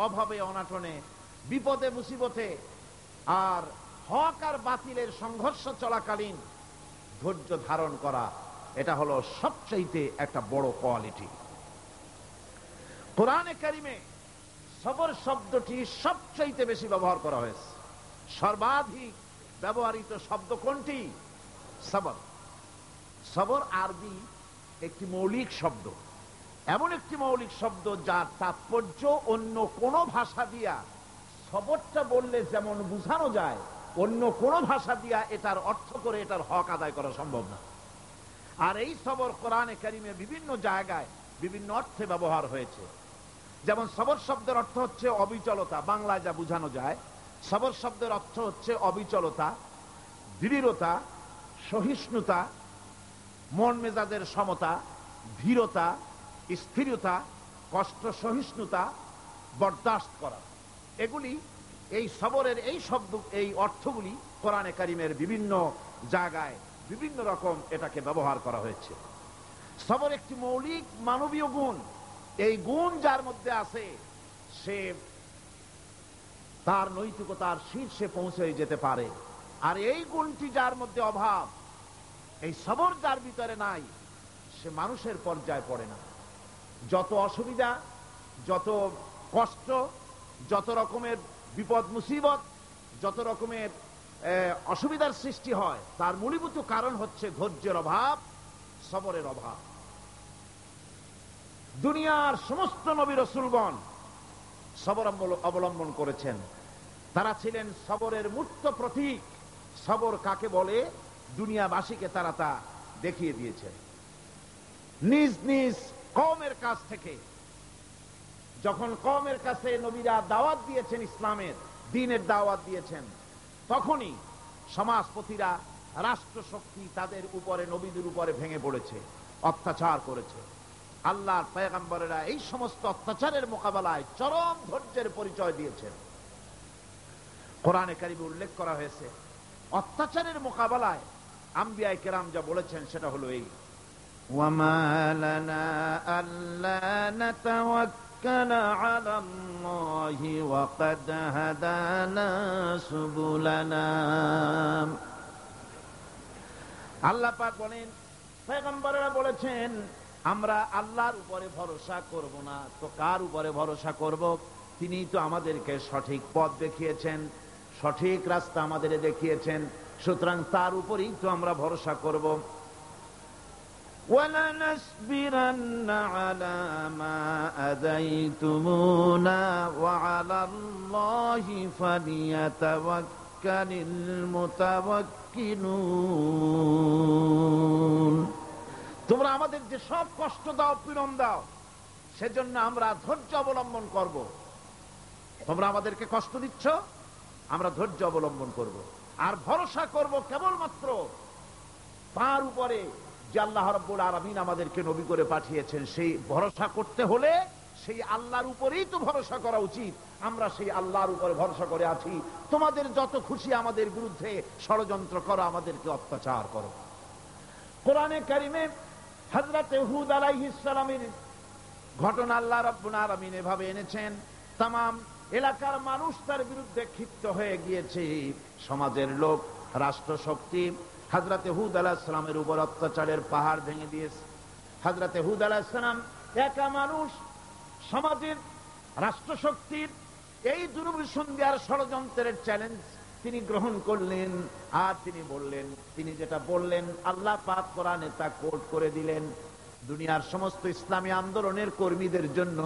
অভাবে অনাটনে, বিপদে মুসিবতে, আর হক আর বাতিলের সংঘর্ষ চলাকালীন ধৈর্য ধারণ করা, এটা হলো সবচাইতে একটা বড় কোয়ালিটি। কোরআনে কারিমে সবর শব্দটি সবচাইতে বেশি ব্যবহার করা হয়েছে। সর্বাধিক ব্যবহৃত শব্দ কোনটি? সবর। সবর আরবি একটি মৌলিক শব্দ, এমন একটি মৌলিক শব্দ যার তাৎপর্য অন্য কোন ভাষা দিয়া সবরটা বললে যেমন বোঝানো যায়, অন্য কোন ভাষা দিয়া এটার অর্থ করে এটার হক আদায় করা সম্ভব না। আর এই সবর কোরআনে কারিমে বিভিন্ন জায়গায় বিভিন্ন অর্থে ব্যবহার হয়েছে। যেমন সবর শব্দের অর্থ হচ্ছে অবিচলতা, বাংলায় যা বোঝানো যায়। সবর শব্দের অর্থ হচ্ছে অবিচলতা, দৃঢ়তা, সহিষ্ণুতা, মন মেজাজের সমতা, ধীরতা, স্থিরতা, কষ্ট সহিষ্ণুতা, বরদাস্ত করা। এগুলি এই সবরের এই অর্থগুলি কোরআনে কারিমের বিভিন্ন জায়গায় বিভিন্ন রকম এটাকে ব্যবহার করা হয়েছে। সবর একটি মৌলিক মানবীয় গুণ। এই গুণ যার মধ্যে আছে সে তার নৈতিকতার শীর্ষে পৌঁছে যেতে পারে। আর এই গুণটি যার মধ্যে অভাব, এই সবর যার ভিতরে নাই, সে মানুষের পর্যায়ে পড়ে না। যত অসুবিধা, যত কষ্ট, যত রকমের বিপদ মুসিবত, যত রকমের অসুবিধার সৃষ্টি হয়, তার মূলীভূত কারণ হচ্ছে ধৈর্যের অভাব, সবরের অভাব। দুনিয়ার সমস্ত নবী রাসূলগণ সবর অবলম্বন করেছেন। তারা ছিলেন সবরের মূর্ত প্রতীক। সবর কাকে বলে দুনিয়াবাসীকে তারা তা দেখিয়ে দিয়েছেন। নিজ নিজ কওমের কাছ থেকে যখন কওমের কাছে নবীরা দাওয়াত দিয়েছেন, ইসলামের দ্বীনের দাওয়াত দিয়েছেন, তখনই সমাজপতিরা, রাষ্ট্রশক্তি তাদের উপরে, নবীদের উপরে ভেঙে পড়েছে, অত্যাচার করেছে। আল্লাহর পয়গম্বরেরা এই সমস্ত অত্যাচারের মোকাবেলায় চরম ধৈর্যের পরিচয় দিয়েছেন। কোরআনে কারিমে উল্লেখ করা হয়েছে অত্যাচারের মোকাবেলায় আম্বিয়া কেরাম যা বলেছেন সেটা হলো এই: ওয়ামা লানা আল্লা নাতাওয়াক্কালা আলাল্লাহি ওয়া ক্বাদ হাদানা সুবুলানা। আল্লাহ পাক বলেন, পয়গম্বরেরা বলেছেন আমরা আল্লাহর উপরে ভরসা করব না, তো কার উপরে ভরসা করব? তিনি তো আমাদেরকে সঠিক পথ দেখিয়েছেন, সঠিক রাস্তা আমাদের দেখিয়েছেন, সুতরাং তার উপরেই তো আমরা ভরসা করব। ওয়ালানাসবিরান্না আলা মা আযাইতুমুনা ওয়া আলাল্লাহি ফালিয়াতাওয়াক্কালিল মুতাওয়াক্কিলুন। তোমরা আমাদের যে সব কষ্ট দাও, পীড়ন দাও, সেজন্য আমরা ধৈর্য অবলম্বন করব। তোমরা আমাদেরকে কষ্ট দিচ্ছ, আমরা ধৈর্য অবলম্বন করব আর ভরসা করব কেবলমাত্র তার উপরে যে আল্লাহ রাব্বুল আলামিন আমাদেরকে নবী করে পাঠিয়েছেন। সেই ভরসা করতে হলে সেই আল্লাহর উপরেই তো ভরসা করা উচিত। আমরা সেই আল্লাহর উপরে ভরসা করে আছি। তোমাদের যত খুশি আমাদের বিরুদ্ধে ষড়যন্ত্র করো, আমাদেরকে অত্যাচার করো। কোরআনে কারিমে হযরত হুদ আলাইহিস সালামের ঘটনা আল্লাহ রাব্বুল আলামিন এভাবে এনেছেন, তামাম এলাকার মানুষ তার বিরুদ্ধে ক্ষিপ্ত হয়ে গিয়েছে। সমাজের লোক, রাষ্ট্রশক্তি হযরত হুদ আলাইহিস সালামের উপর অত্যাচারের পাহাড় ভেঙে দিয়েছে। হযরত হুদ আলাইহিস সালাম একা মানুষ, সমাজের রাষ্ট্রশক্তির এই দুর্বিসন্ধির ষড়যন্ত্রের চ্যালেঞ্জ তিনি গ্রহণ করলেন। আর তিনি বললেন, তিনি যেটা বললেন আল্লাহ পাক কোরআনে তা কোট করে দিলেন। দুনিয়ার সমস্ত ইসলামী আন্দোলনের কর্মীদের জন্য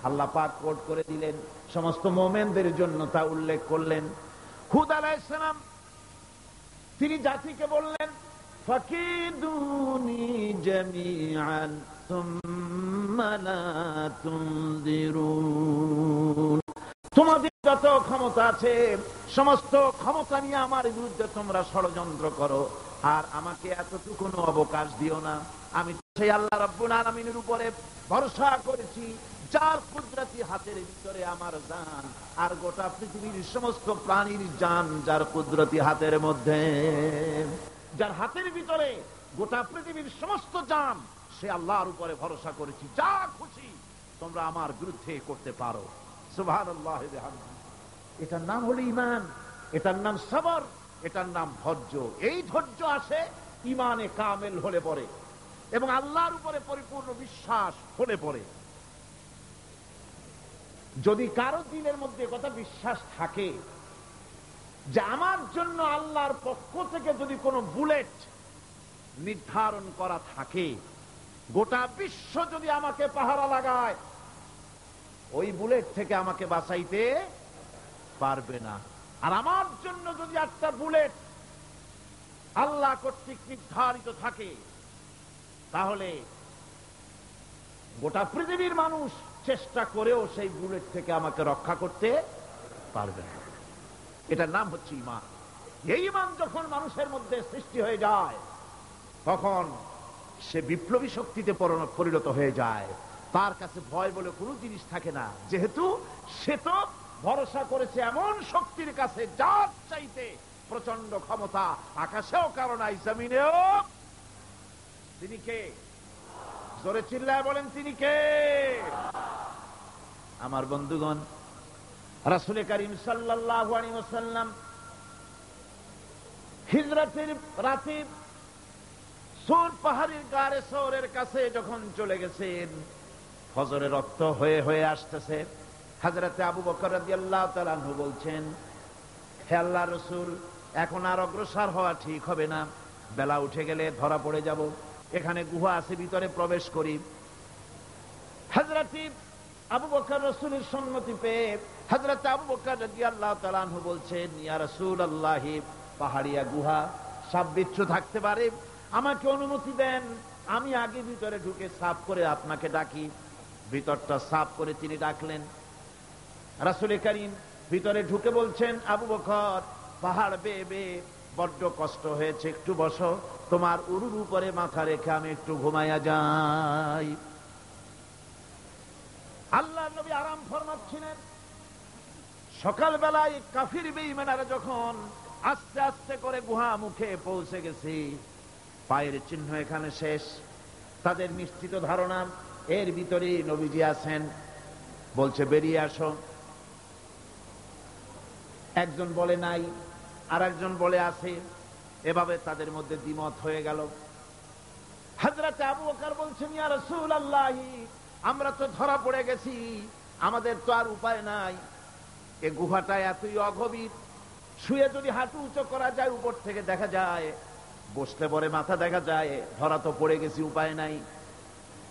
আল্লাহ পাক কোট করে দিলেন, সমস্ত মুমিনদের জন্য তা উল্লেখ করলেন। হুদ আলাইহিস সালাম তিনি জাতিকে বললেন, ফাকিদুনি জামিআন সুম্মা লা তুনজিরুন। তোমাদের যত ক্ষমতা আছে সমস্ত ক্ষমতা নিয়ে আমার বিরুদ্ধে তোমরা ষড়যন্ত্র করো, আর আমাকে এতটুকু অবকাশ দিও না। আমি সেই আল্লাহ রাব্বুল আলামিনের উপরে ভরসা করেছি যার কুদরতি হাতের ভিতরে আমার জান, আর গোটা পৃথিবীর সমস্ত প্রাণীর জান যার কুদরতি হাতের মধ্যে। যার হাতের ভিতরে গোটা পৃথিবীর সমস্ত জান, সে আল্লাহর উপরে ভরসা করেছি। যা খুশি তোমরা আমার বিরুদ্ধে করতে পারো। সুবহানাল্লাহ বিহামদিহি। এটার নাম হলো ঈমান, এটার নাম সবর, এটার নাম ধৈর্য। এই ধৈর্য আসে ঈমানে কামেল হলে পরে এবং আল্লাহর উপরে পরিপূর্ণ বিশ্বাস হলে পরে। যদি কারো দিলের মধ্যে কথা বিশ্বাস থাকে যে আমার জন্য আল্লাহর পক্ষ থেকে যদি কোনো বুলেট নির্ধারণ করা থাকে, গোটা বিশ্ব যদি আমাকে পাহারা লাগায়, ওই বুলেট থেকে আমাকে বাঁচাইতে পারবে না। আর আমার জন্য যদি একটা বুলেট আল্লাহ কর্তৃক নির্ধারিত থাকে, তাহলে গোটা পৃথিবীর মানুষ চেষ্টা করেও সেই বুলেট থেকে আমাকে রক্ষা করতে পারবে না। এটার নাম হচ্ছে ঈমান। এই ঈমান যখন মানুষের মধ্যে সৃষ্টি হয়ে যায়, তখন সে বিপ্লবী শক্তিতে পরিণত হয়ে যায়। তার কাছে ভয় বলে কোনো জিনিস থাকে না, যেহেতু সে তো ভরসা করেছে এমন শক্তির কাছে যার চাইতে প্রচন্ড ক্ষমতা আকাশেও কারো নাই, জমিনেও। তিনি কে? জোরে চিল্লায় বলেন, তিনি কে? আমার বন্ধুগণ, রাসূল করিম সাল্লাল্লাহু আলাইহি ওয়াসাল্লাম হিজরতের রাতে সূর পাহাড়ের গারে সওরের কাছে যখন চলে গেছেন, ফজরের রক্ত হয়ে হয়ে আসতেছে। হযরতে আবু বকর রাদিয়াল্লাহু তাআলা আনহু বলছেন, হে আল্লাহর রাসূল, এখন আর অগ্রসর হওয়া ঠিক হবে না, বেলা উঠে গেলে ধরা পড়ে যাব। এখানে গুহা আছে, ভিতরে প্রবেশ করি। হযরতে আবু বকর রাসূলের সম্মতি পেয়ে হযরতে আবু বকর রাদিয়াল্লাহু তাআলা আনহু বলছেন, ইয়া রাসূলুল্লাহ, পাহাড়িয়া গুহা, সাপ বিচ্ছু থাকতে পারে, আমাকে অনুমতি দেন, আমি আগে ভিতরে ঢুকে সাফ করে আপনাকে ডাকি। ভিতরটা সাফ করে তিনি ডাকলেন। রাসূল করিম ভিতরে ঢুকে বলছেন, আবু বকর, পাহাড় বেয়ে বেয়ে বড্ড কষ্ট হয়েছে, একটু বসো, তোমার উরুর উপরে মাথা রেখে আমি একটু ঘুমাইয়া যাই। আল্লাহর নবী আরাম ফরমাচ্ছিলেন। সকালবেলায় কাফির বেঈমানেরা যখন আস্তে আস্তে করে গুহা মুখে পৌঁছে গেছে, পায়ের চিহ্ন এখানে শেষ, তাদের নিশ্চিত ধারণা এর ভিতরে নবীজি আছেন। বলছে, বেরিয়ে আসো। একজন বলে নাই, আর একজন বলে আছে। এভাবে তাদের মধ্যে দ্বিমত হয়ে গেল। হযরত আবু বকর বলছেন, ইয়া রাসূলুল্লাহ, আমরা তো ধরা পড়ে গেছি, আমাদের তো আর উপায় নাই। এই গুহাটা এতই অগভীর, শুয়ে যদি হাঁটু উঁচু করা যায় উপর থেকে দেখা যায়, বসলে পরে মাথা দেখা যায়, ধরা তো পড়ে গেছি, উপায় নাই।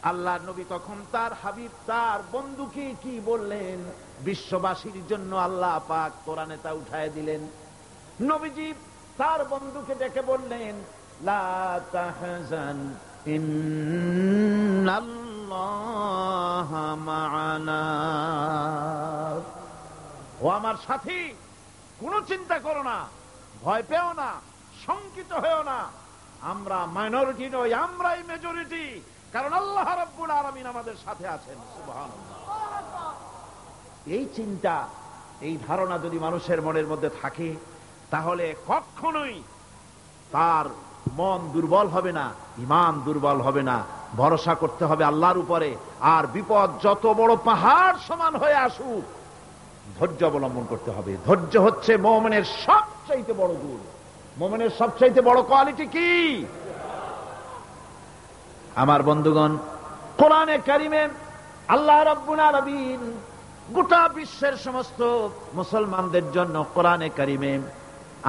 আল্লাহর নবী তখন তার হাবিব, তার বন্ধুকে কি বললেন? বিশ্ববাসীর জন্য আল্লাহ পাক কোরআনে তা উঠায় দিলেন। নবীজি তার বন্ধুকে ডেকে বললেন, লা তাহজান ইন্নাল্লাহা মা'ানা। ও আমার সাথী, কোনো চিন্তা করো না, ভয় পেও না, শঙ্কিত হয়েও না। আমরা মাইনরিটি নই, আমরাই মেজরিটি, কারণ আল্লাহ রাব্বুল আলামিন আমাদের সাথে আছেন। সুবহানাল্লাহ। এই চিন্তা, এই ধারণা যদি মানুষের মনের মধ্যে থাকে, তাহলে কখনোই তার মন দুর্বল হবে না, ঈমান দুর্বল হবে না। ভরসা করতে হবে আল্লাহর উপরে। আর বিপদ যত বড় পাহাড় সমান হয়ে আসুক, ধৈর্য অবলম্বন করতে হবে। ধৈর্য হচ্ছে মুমিনের সবচাইতে বড় গুণ। মুমিনের সবচাইতে বড় কোয়ালিটি কি? আমার বন্ধুগণ, কোরআনে কারিমে আল্লাহ রাব্বুল আলামিন গোটা বিশ্বের সমস্ত মুসলমানদের জন্য কোরআনে কারিমে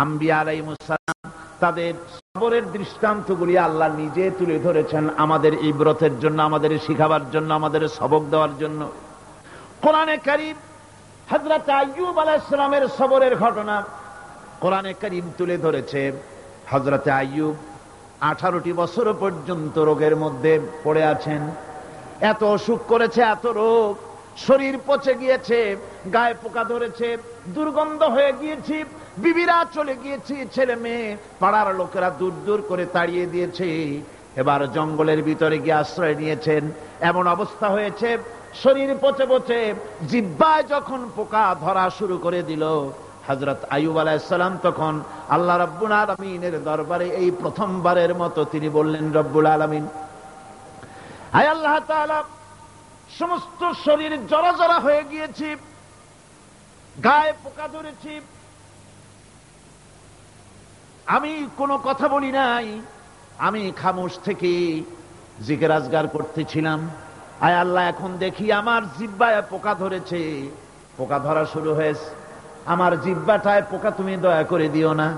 আম্বিয়া আলাইহিস সালাম তাদের সবরের দৃষ্টান্তগুলি আল্লাহ নিজে তুলে ধরেছেন, আমাদের ইবরতের জন্য, আমাদের শিখাবার জন্য, আমাদের সবক দেওয়ার জন্য। কোরআনে কারিম হযরত আইয়ুব আলাইহিস সালামের সবরের ঘটনা কোরআনে কারিম তুলে ধরেছে। হযরত আইয়ুব 18টি বছর পর্যন্ত রোগের মধ্যে পড়ে আছেন। এত অসুখ করেছে, এত রোগ, শরীর পচে গিয়েছে, গায়ে পোকা ধরেছে, দুর্গন্ধ হয়ে গিয়েছে, বিবিরা চলে গিয়েছে, ছেলে মেয়ে পাড়ার লোকেরা দূর দূর করে তাড়িয়ে দিয়েছে। এবার জঙ্গলের ভিতরে গিয়ে আশ্রয় নিয়েছেন। এমন অবস্থা হয়েছে, শরীর পচে পচে জিহ্বায় যখন পোকা ধরা শুরু করে দিল, হযরত আইয়ুব আলাইহিস সালাম তখন আল্লাহ রাব্বুল আলামিনের দরবারে এই প্রথমবারের মতো তিনি বললেন, রব্বুল আলামিন, আয় আল্লাহ তাআলা, সমস্ত শরীর জরা জরা হয়ে গিয়েছে, গায়ে পোকা ধরেছি, আমি কোনো কথা বলি নাই, আমি খামোশ থেকে জিকির আজগার করতেছিলাম। আয় আল্লাহ, এখন দেখি আমার জিহ্বায় পোকা ধরেছে, পোকা ধরা শুরু হয়েছে। আমার জিহ্বাটায় পোকা তুমি দয়া করে দিও না,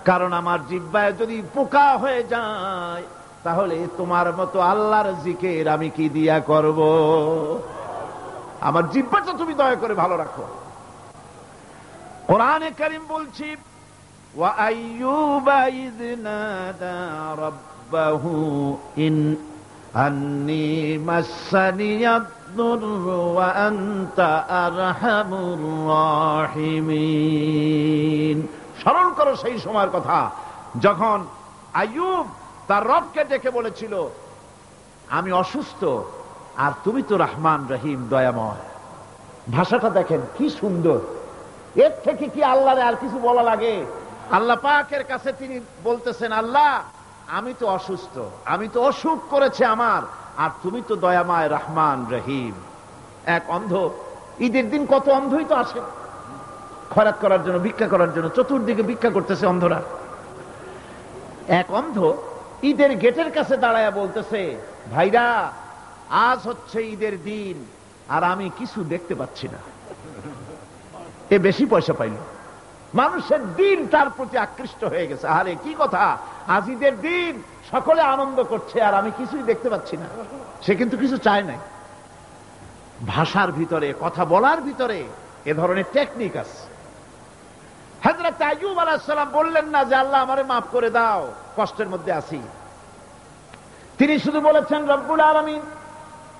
কারণ আমার জিহ্বায় যদি পোকা হয়ে যায় তাহলে তোমার মতো আল্লাহর জিকির আমি কি দিয়া করব? আমার জিহ্বাটা তুমি দয়া করে ভালো রাখো। কোরআনে কারীম বলছি, ওয়া আইয়ুবা ইয নাদা রাব্বাহু ইন আন্নী মাসসানিয়াদ-দুররু ওয়া আনতা আরহামুর রাহিমিন। স্মরণ করো সেই সময়ের কথা যখন আইয়ুব তার রবকে ডেকে বলেছিল, আমি অসুস্থ আর তুমি তো রহমান রহিম, দয়াময়। ভাষাটা দেখেন কি সুন্দর, এর থেকে কি আল্লাহর আর কিছু বলা লাগে? আল্লাহ পাকের কাছে তিনি বলতেছেন, আল্লাহ আমি তো অসুস্থ, আমি তো অসুখ করেছে আমার, আর তুমি তো দয়াময় রহমান রহিম। এক অন্ধ, ঈদের দিন কত অন্ধই তো আসে খয়রাত করার জন্য, ভিক্ষা করার জন্য, চতুর্দিকে ভিক্ষা করতেছে অন্ধরা। এক অন্ধ ঈদের গেটের কাছে দাঁড়ায়া বলতেছে, ভাইরা আজ হচ্ছে ঈদের দিন আর আমি কিছু দেখতে পাচ্ছি না। এ বেশি পয়সা পাইল, মানুষের দিন তার প্রতি আকৃষ্ট হয়ে গেছে। আরে কি কথা, আজ ঈদের দিন, সকলে আনন্দ করছে আর আমি কিছুই দেখতে পাচ্ছি না। সে কিন্তু কিছু চায় নাই। ভাষার ভিতরে, কথা বলার ভিতরে এ ধরনের টেকনিক আছে। হযরত আইয়ুব আলাইহিস সালাম বললেন না যে আল্লাহ আমারে মাফ করে দাও, কষ্টের মধ্যে আছি। তিনি শুধু বলেছেন, রব্বুল আলামিন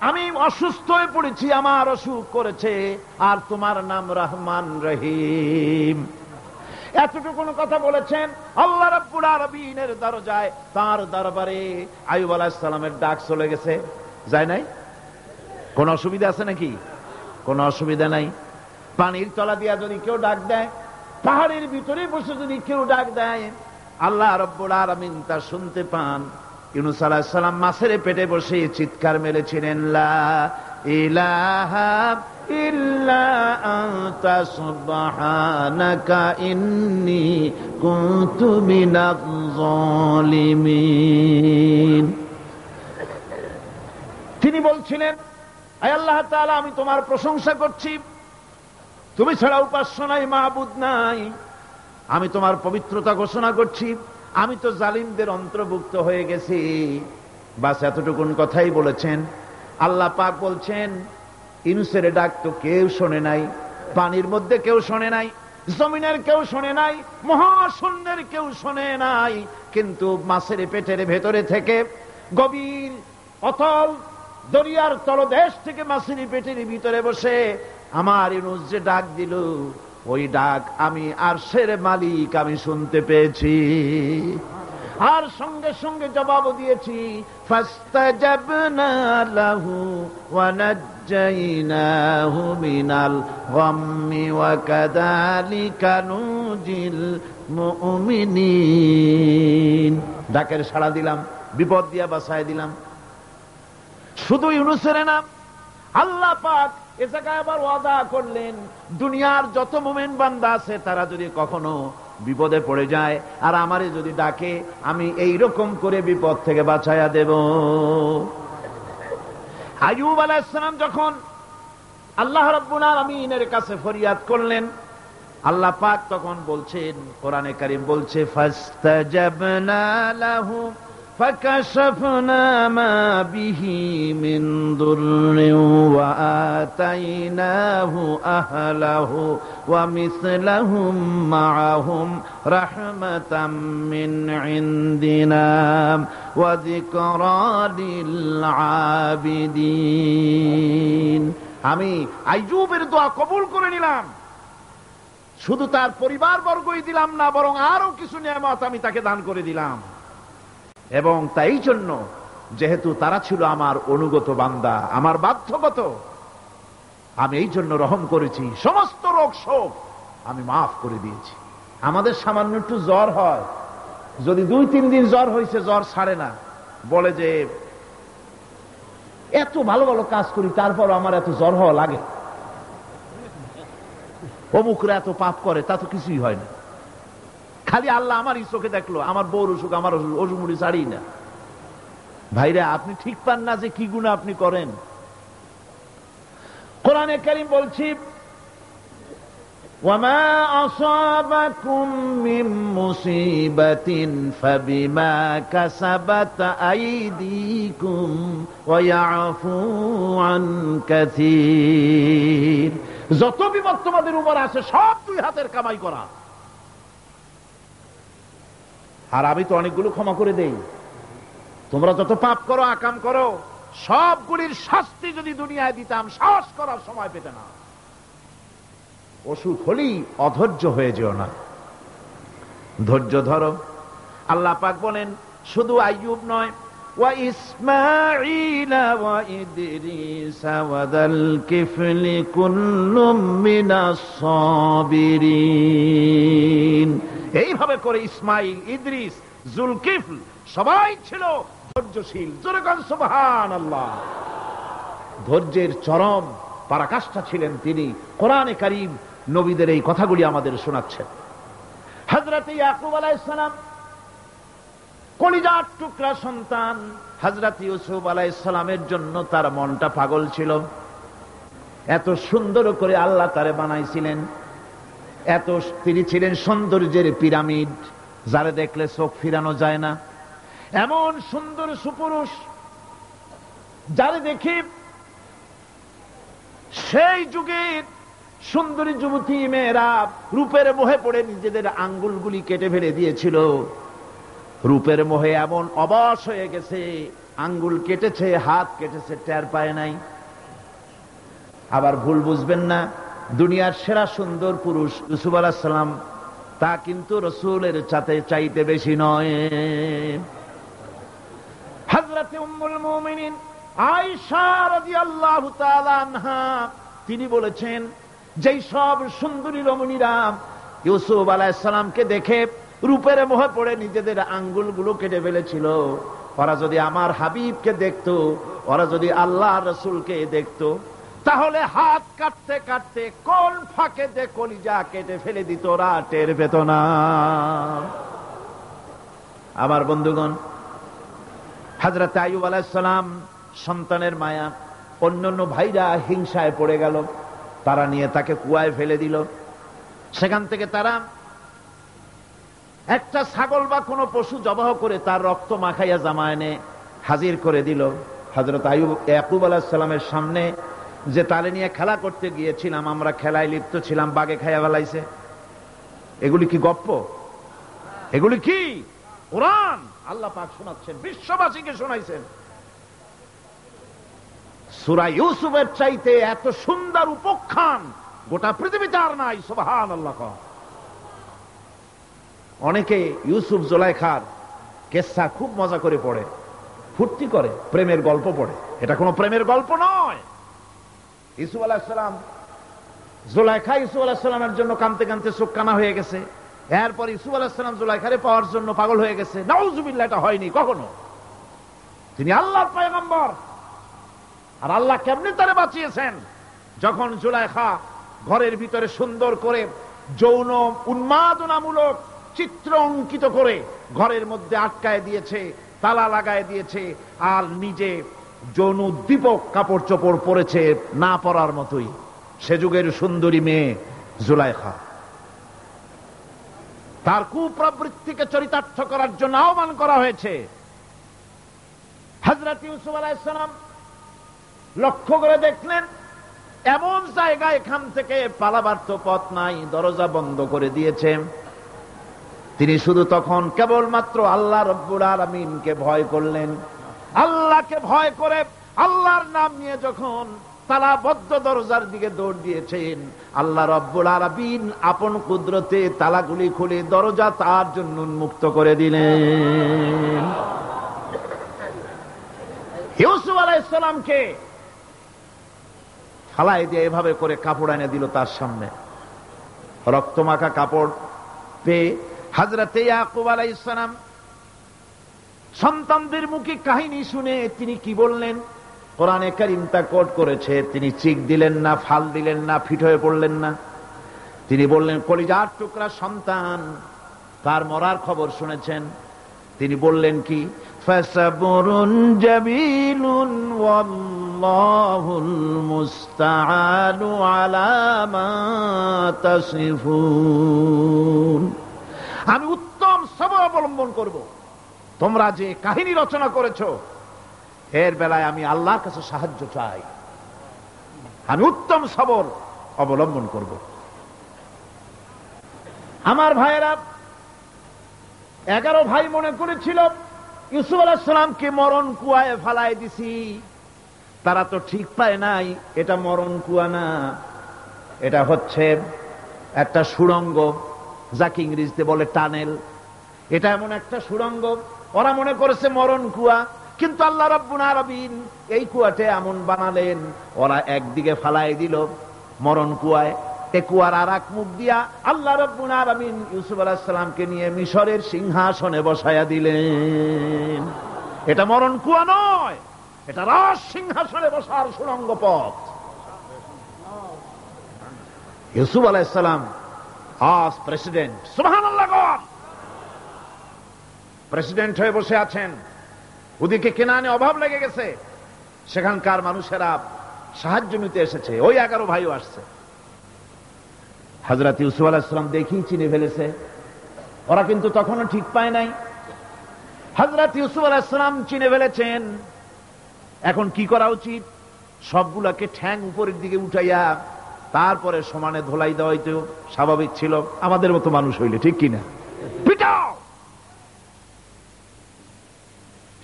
আমি অসুস্থ হয়ে পড়েছি, আমার অসুখ করেছে, আর তোমার নাম রহমান রহিম। এতটুকু কথা বলেছেন। আল্লাহ রাব্বুল আলামিনের দরজায়, তার দরবারে আইয়ুব আলাইহিস সালামের ডাক চলে গেছে। যায় নাই? কোন অসুবিধা আছে নাকি? কোন অসুবিধা নাই। পানির তলা দিয়া যদি কেউ ডাক দেয়, পাহাড়ের ভিতরে বসে যদি কেউ ডাক দেয়, আল্লাহ রাব্বুল আলামিন তা শুনতে পান। ইউনূস আলাইহিস সালাম মাছের পেটে বসে চিৎকার মেরেছিলেন, লা ইলাহা ইল্লা আনতা সুবহানাকা ইন্নী কুনতু মিনাজ জালিমিন। তিনি বলছিলেন, আয় আল্লাহ তাআলা আমি তোমার প্রশংসা করছি, তুমি ছাড়া উপাস্য নাই, মাবুদ নাই। আমি তোমার পবিত্রতা ঘোষণা করছি, আমি তো জালিমদের অন্তর্ভুক্ত হয়ে গেছি। বাস এতটুকুন কথাই বলেছেন। আল্লাহ পাক বলছেন, ইউনূসের ডাক তো কেউ শোনে নাই, পানির মধ্যে কেউ শোনে নাই, জমিনের কেউ শোনে নাই, মহাশূন্যের কেউ শোনে নাই, কিন্তু মাছের পেটের ভেতরে থেকে, গভীর অতল দরিয়ার তলদেশ থেকে মাছের পেটের ভিতরে বসে আমার ইউনূস যে ডাক দিল, ওই ডাক আমি আরশের মালিক আমি শুনতে পেয়েছি, আর সঙ্গে সঙ্গে জবাব দিয়েছি। ফাস্তাজাবনা লাহু ওয়া নাজ্জাইনাহু মিনাল গাম্মি ওয়া কাযালিকা নুজিল মুমিনিন। ডাকের সাড়া দিলাম, বিপদ দিয়া বাঁচায় দিলাম। শুধু ইউনূসের না, আল্লাহ পাক এ জায়গায় আবার ওয়াদা করলেন, দুনিয়ার যত মুমিন বান্দা আছে তারা যদি কখনো বিপদে পড়ে যায় আর আমারে যদি ডাকে, আমি এই রকম করে বিপদ থেকে বাঁচায়া দেব। আইয়ুব আলাইহিস সালাম যখন আল্লাহ রাব্বুল আলামিনের কাছে ফরিয়াদ করলেন, আল্লাহ পাক তখন বলছেন, কোরআনে কারীম বলছে, ফাস্তাজাবনা লাহু فكشفنا ما به من ضر وآتيناه أهله ومثلهم معهم رحمة من عندنا وذكرى للعابدين। আমি আইয়ুবের দোয়া কবুল করে নিলাম, শুধু তার পরিবার বর্গই দিলাম না, বরং আরো কিছু নিয়ামত আমি তাকে দান করে দিলাম। এবং তাই জন্য, যেহেতু তারা ছিল আমার অনুগত বান্দা, আমার বাধ্যগত, আমি এই জন্য রহম করেছি, সমস্ত রোগ শোক আমি মাফ করে দিয়েছি। আমাদের সামান্য একটু জ্বর হয়, যদি 2-3 দিন জ্বর হয়েছে, জ্বর ছাড়ে না, বলে যে এত ভালো ভালো কাজ করি তারপর আমার এত জ্বর হওয়া লাগে। অমুকরা এত পাপ করে, তা তো কিছুই হয় না। খালি আল্লাহ আমারই চোখে দেখলো, আমার বউর অসুখ, আমার অসুমুড়ি ছাড়ি না। ভাইরা, আপনি ঠিক পান না যে কি গুনাহ আপনি করেন। কোরআনে কারীম বলছি, وما أصابكم من مصيبة فبما كسبت أيديكم ويعفو عن كثير। যত বিপদ তোমাদের উপর আছে সব দুই হাতের কামাই করা। আর আমি তো অনেকগুলো ক্ষমা করে দেই। তোমরা যত পাপ করো, আকাম করো, সবগুলির শাস্তি যদি দুনিয়ায় দিতাম, সাহস করার সময় পেতে না। অসুখ হলেই অধৈর্য হয়ে যেও না, ধৈর্য ধরো। আল্লাহ পাক বলেন, শুধু আইয়ুব নয়, ওয়া ইসমাঈলা ওয়া ইদরিসা ওয়া যাল কিফলি কুল্লুম মিনাস সাবিরিন। এইভাবে করে ইসমাইল, ইদ্রিস, জুলকিফল সবাই ছিল ধৈর্যশীল। জোরে বলেন সুবহানাল্লাহ। ধৈর্যের চরম পরাকাষ্ঠা ছিলেন তিনি। কোরআনে কারীম নবীদের এই কথাগুলি আমাদের শোনাচ্ছেন। হযরত ইয়াকুব আলাইহিস সালাম, কলিজার টুকরা সন্তান হযরত ইউসুফ আলাইহিস সালামের জন্য তার মনটা পাগল ছিল। এত সুন্দর করে আল্লাহ তারে বানাইছিলেন, এত তিনি ছিলেন সৌন্দর্যের পিরামিড, যারে দেখলে চোখ ফিরানো যায় না। এমন সুন্দর সুপুরুষ, যারে দেখি সেই যুগের সুন্দরী যুবতী মেয়েরা রূপের মোহে পড়ে নিজেদের আঙ্গুলগুলি কেটে ফেলে দিয়েছিল। রূপের মোহে এমন অবশ হয়ে গেছে, আঙ্গুল কেটেছে, হাত কেটেছে, টের পায় নাই। আবার ভুল বুঝবেন না, দুনিয়ার সেরা সুন্দর পুরুষ ইউসুফ আলাইহিস সালাম, তা কিন্তু রাসূলের চাইতে বেশি নয়। হযরত উম্মুল মুমিনিন আয়েশা রাদিয়াল্লাহু তাআলা আনহা তিনি বলেছেন, যেই সব সুন্দরী রমণীরা ইউসুফ আলাইহিস সালামকে দেখে রূপের মোহে পড়ে নিজেদের আঙ্গুলগুলো কেটে ফেলেছিল, ওরা যদি আমার হাবিবকে দেখতো, ওরা যদি আল্লাহর রাসূলকে দেখতো, তাহলে হাত কাটতে কাটতে কোন ফাঁকে যে কলিজা কেটে ফেলে দিত, ওরা টের পেত না। আমার বন্ধুগণ, হযরত আইয়ুব আলাইহিস সালাম সন্তানের মায়া, অন্যান্য ভাইরা হিংসায় পড়ে গেল, তারা নিয়ে তাকে কুয়ায় ফেলে দিল। সেখান থেকে তারা একটা ছাগল বা কোনো পশু জবাহ করে তার রক্ত মাখাইয়া জামা এনে হাজির করে দিল। হযরত ইয়াকুব আলাইহিস সালামের সামনে যে তালে নিয়ে খেলা করতে গিয়েছিলাম, আমরা খেলায় লিপ্ত ছিলাম, বাগে খাইয়া ফেলাইছে। এগুলি কি গপ্প? এগুলি কি কোরআন? আল্লাহ পাক শোনাচ্ছেন, বিশ্ববাসীকে শোনাইছেন। সূরা ইউসুফের চাইতে এত সুন্দর উপাখ্যান গোটা পৃথিবীতে আর নাই। সুবহানাল্লাহ। অনেকে ইউসুফ জুলাইখার কেসা খুব মজা করে পড়ে, ফুর্তি করে, প্রেমের গল্প পড়ে। এটা কোনো প্রেমের গল্প নয়। ইউসুফ আলাইহিস সালাম, জুলাইখা ইউসুফ আলাইহিস সালামের জন্য কাঁদতে কাঁদতে চোখ কানা হয়ে গেছে। এরপর ইউসুফ আলাইহিস সালাম জুলাইখারে পাওয়ার জন্য পাগল হয়ে গেছে। নাউজুবিল্লাহ, এটা হয়নি কখনো। তিনি আল্লাহর পয়গম্বর। আর আল্লাহ কেমনে তারে বাঁচিয়েছেন? যখন জুলাইখা ঘরের ভিতরে সুন্দর করে যৌন উন্মাদনামূলক চিত্র অঙ্কিত করে ঘরের মধ্যে আটকায় দিয়েছে, তালা লাগায় দিয়েছে, আর নিজে যৌন উদ্দীপক কাপড় চোপড় পরেছে, না পরার মতোই। সে যুগের সুন্দরী মেয়ে জুলাইখা। তার কুপ্রবৃত্তিকে চরিতার্থ করার জন্য আহ্বান করা হয়েছে। হযরত ইউসুফ আলাইহিস সালাম লক্ষ্য করে দেখলেন, এমন জায়গা, এখান থেকে পালাবার তো পথ নাই, দরজা বন্ধ করে দিয়েছে। তিনি শুধু তখন কেবলমাত্র আল্লাহ রব্বুল আলামিনকে ভয় করলেন। আল্লাহকে ভয় করে আল্লাহর নাম নিয়ে যখন তালাবদ্ধ দরজার দিকে দৌড় দিয়েছেন, আল্লাহ রব্বুল আলামিন আপন কুদরতে তালাগুলি খুলে দরজা তার জন্য উন্মুক্ত করে দিলেন। ইউসুফ আলাইহিস সালামকে ফালাই দিয়ে এভাবে করে কাপড় এনে দিল তার সামনে। রক্তমাখা কাপড় পেয়ে হযরত ইয়াকুব আলাইহিস সালাম সন্তানদের মুখে কাহিনী শুনে তিনি কি বললেন? কোরআনে কারীম তা কোট করেছে। তিনি চিক দিলেন না, ফাল দিলেন না, ফিট হয়ে পড়লেন না। তিনি বললেন, কলিজার টুকরা সন্তান, তার মরার খবর শুনেছেন? তিনি বললেন কি? ফাসাবরুন জামিলুন ওয়াল্লাহুল মুস্তাআনু আলা মা তাসিফুন। আমি উত্তম সবর অবলম্বন করব। তোমরা যে কাহিনী রচনা করেছো এর বেলায় আমি আল্লাহর কাছে সাহায্য চাই। আমি উত্তম সবর অবলম্বন করব। আমার ভাইয়েরা, 11 ভাই মনে করেছিল ইউসুফ আলাইহিস সালামকে মরণ কুয়ায় ফালায় দিছি। তারা তো ঠিক পায় নাই এটা মরণ কুয়া না, এটা হচ্ছে একটা সুড়ঙ্গ, যাকে ইংরেজিতে বলে টানেল। এটা এমন একটা সুড়ঙ্গ, ওরা মনে করেছে মরণ কুয়া, কিন্তু আল্লাহ রাব্বুল আলামিন এই কুয়াতে এমন বানালেন, ওরা একদিকে ফালায় দিল মরণ কুয়ায়, এ কুয়ার আর এক মুখ দিয়া আল্লাহ রাব্বুল আলামিন ইউসুফ আলাইহিস সালামকে নিয়ে মিশরের সিংহাসনে বসায়া দিলেন। এটা মরণ কুয়া নয়, এটা রাজ সিংহাসনে বসার সুড়ঙ্গ পথ। ইউসুফ আলাইহিস সালাম আজ প্রেসিডেন্ট, সুবহানাল্লাহ, প্রেসিডেন্ট হয়ে বসে আছেন। ওদিকে কেনানে অভাব লেগে গেছে, সেখানকার মানুষেরা সাহায্য নিতে এসেছে, ওই 11 ভাইও আসছে। হযরত ইউসুফ আলাইহিস সালাম দেখেই চিনে ফেলেছে, ওরা কিন্তু তখনও ঠিক পায় নাই। হযরত ইউসুফ আলাইহিস সালাম চিনে ফেলেছেন। এখন কি করা উচিত? সবগুলাকে ঠ্যাং উপরের দিকে উঠাইয়া তারপরে সমানে ধোলাই দেওয়াই তো স্বাভাবিক ছিল, আমাদের মতো মানুষ হইলে, ঠিক কিনা? পিটাও,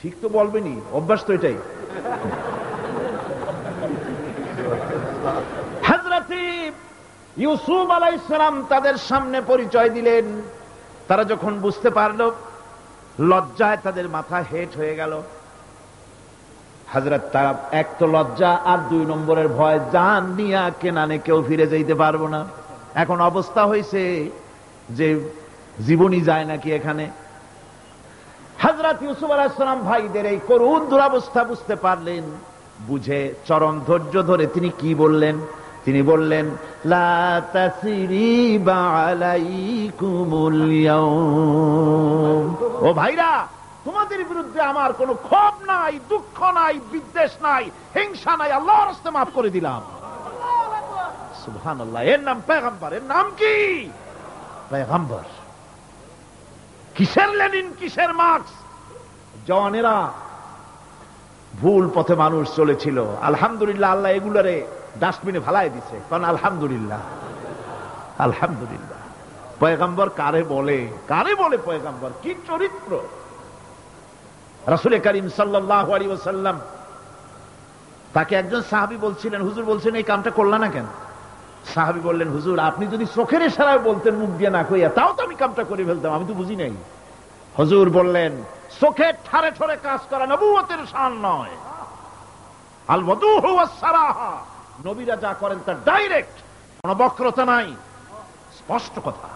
ঠিক তো বলবেনি, অভ্যাস তো এটাই। হযরত ইউসুফ আলাইহিস সালাম তাদের সামনে পরিচয় দিলেন। তারা যখন বুঝতে পারল, লজ্জায় তাদের মাথা হেট হয়ে গেল। হযরত, তারা এক তো লজ্জা, আর 2 নম্বরের ভয়, জান নিয়া কেনানে কেউ ফিরে যাইতে পারবো না। এখন অবস্থা হয়েছে যে জীবনই যায় নাকি এখানে। হযরত ইউসুফ আলাইহিস সালাম ভাইদের এই করুণ দুরবস্থা বুঝতে পারলেন, বুঝে চরম ধৈর্য ধরে তিনি কি বললেন? তিনি বললেন, লা তাসরিবা আলাইকুমুল ইয়াউম। ও ভাইরা, তোমাদের বিরুদ্ধে আমার কোনো ক্ষোভ নাই, দুঃখ নাই, বিদ্বেষ নাই, হিংসা নাই, আল্লাহর রাস্তায় মাফ করে দিলাম। সুবহানাল্লাহ। এর নাম পয়গম্বর। এর নাম কি? পয়গম্বর। কিসের লেনিন, কিসের মার্কস? জওয়ানেরা, ভুল পথে মানুষ চলেছিল, আলহামদুলিল্লাহ আল্লাহ এগুলারে ডাস্টবিনে ফালাই দিছে। কারণ আলহামদুলিল্লাহ, আলহামদুলিল্লাহ। পয়গম্বর কারে বলে? কারে বলে পয়গম্বর? কি চরিত্র! রাসূল করিম সাল্লাল্লাহু আলাইহি ওয়াসাল্লাম, তাকে একজন সাহাবী বলছিলেন, হুজুর বলছেন এই কামটা করলা না কেন? সাহাবী বললেন, হুজুর আপনি যদি চোখের ইশারায় বলতেন, মুখ দিয়ে না কইয়া, তাও তো আমি কামটা করে ফেলতাম, আমি তো বুঝি নাই। হুজুর বললেন, চোখের ঠারে ঠারে কাজ করা নবুয়তের শান নয়। আল ওয়াদুহু ওয়াস সারাহা, নবীরা যা করেন তা ডাইরেক্ট, কোনো বক্রতা নাই, স্পষ্ট কথা।